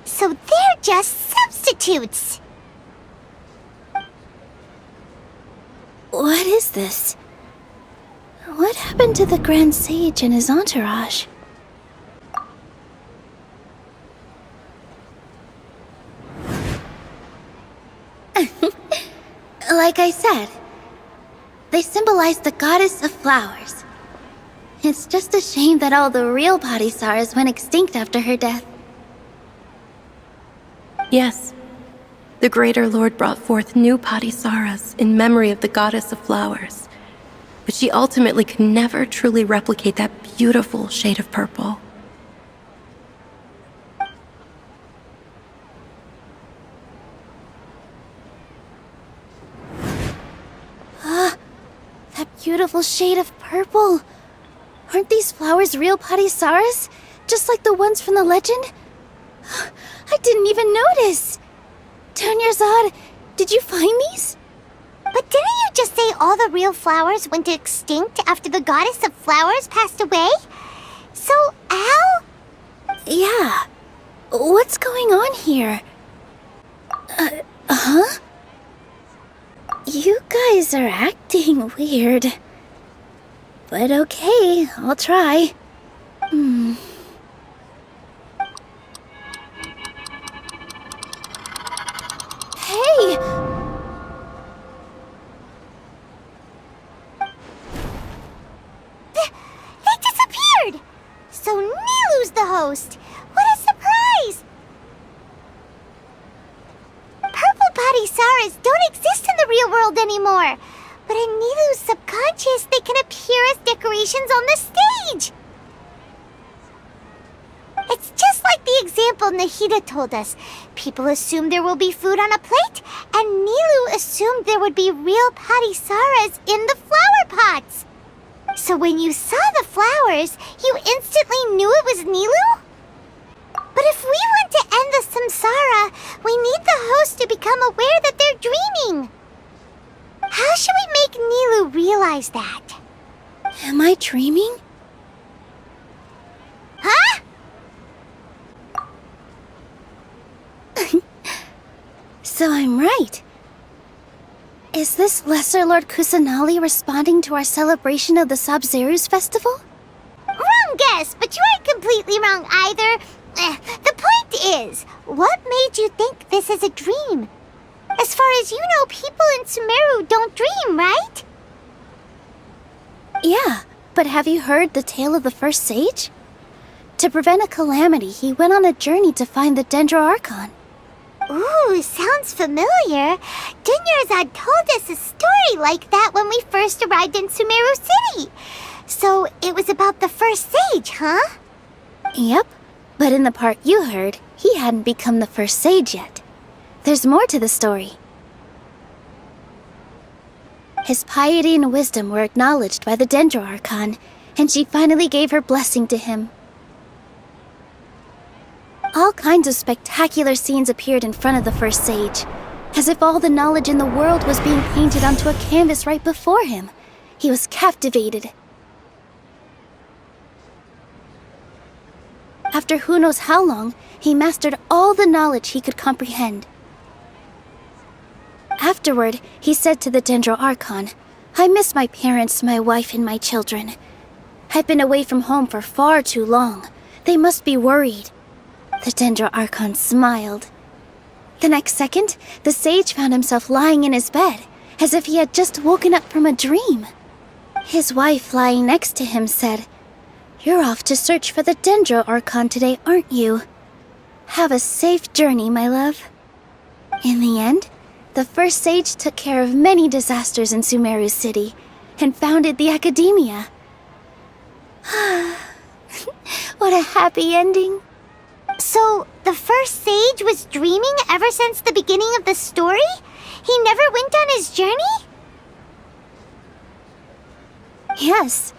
So they're just substitutes! What is this? What happened to the Grand Sage and his entourage? Like I said, they symbolize the goddess of flowers. It's just a shame that all the real Padisaras went extinct after her death. Yes. The Greater Lord brought forth new Padisaras in memory of the goddess of flowers. But she ultimately could never truly replicate that beautiful shade of purple. That beautiful shade of purple. Aren't these flowers real Padisaras? Just like the ones from the legend? I didn't even notice. Dunyarzad, did you find these? But didn't you just say all the real flowers went extinct after the goddess of flowers passed away? So, how? Yeah. What's going on here? Huh? You guys are acting weird. But okay, I'll try. Hey! They disappeared! So Nilu's the host! What a surprise! Purple Padisaras don't exist in the real world anymore! But in Nilu's subconscious, they can appear as decorations on the stage! It's just like the example Nahida told us. People assume there will be food on a plate, and Nilu assumed there would be real Padisaras in the flower pots. So when you saw the flowers, you instantly knew it was Nilu? But if we want to end the samsara, we need the host to become aware that they're dreaming. How should we make Nilu realize that? Am I dreaming? Huh? So I'm right. Is this Lesser Lord Kusanali responding to our celebration of the Sabzeruz festival? Wrong guess, but you aren't completely wrong either. The point is, what made you think this is a dream? As far as you know, people in Sumeru don't dream, right? Yeah, but have you heard the tale of the first sage? To prevent a calamity, he went on a journey to find the Dendro Archon. Ooh, sounds familiar. Dunyarzad told us a story like that when we first arrived in Sumeru City. So it was about the first sage, huh? Yep, but in the part you heard, he hadn't become the first sage yet. There's more to the story. His piety and wisdom were acknowledged by the Dendro Archon, and she finally gave her blessing to him. All kinds of spectacular scenes appeared in front of the first sage. as if all the knowledge in the world was being painted onto a canvas right before him. He was captivated. After who knows how long, he mastered all the knowledge he could comprehend. Afterward, he said to the Dendro Archon, "I miss my parents, my wife, and my children. I've been away from home for far too long. They must be worried." The Dendro Archon smiled. The next second, the sage found himself lying in his bed, as if he had just woken up from a dream. His wife, lying next to him, said, "You're off to search for the Dendro Archon today, aren't you? Have a safe journey, my love." In the end, the first sage took care of many disasters in Sumeru City and founded the Academia. What a happy ending. So, the first sage was dreaming ever since the beginning of the story? He never went on his journey? Yes,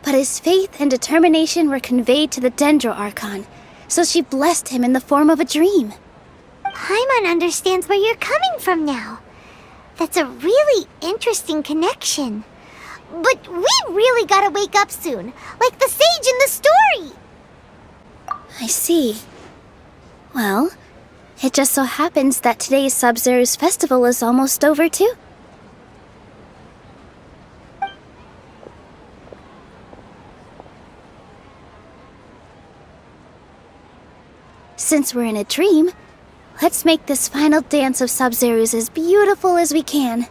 but his faith and determination were conveyed to the Dendro Archon, so she blessed him in the form of a dream. Paimon understands where you're coming from now. That's a really interesting connection. But we really gotta wake up soon, like the sage in the story! I see. Well, it just so happens that today's Sub-Zero's festival is almost over too. Since we're in a dream, let's make this final dance of Sub-Zero's as beautiful as we can.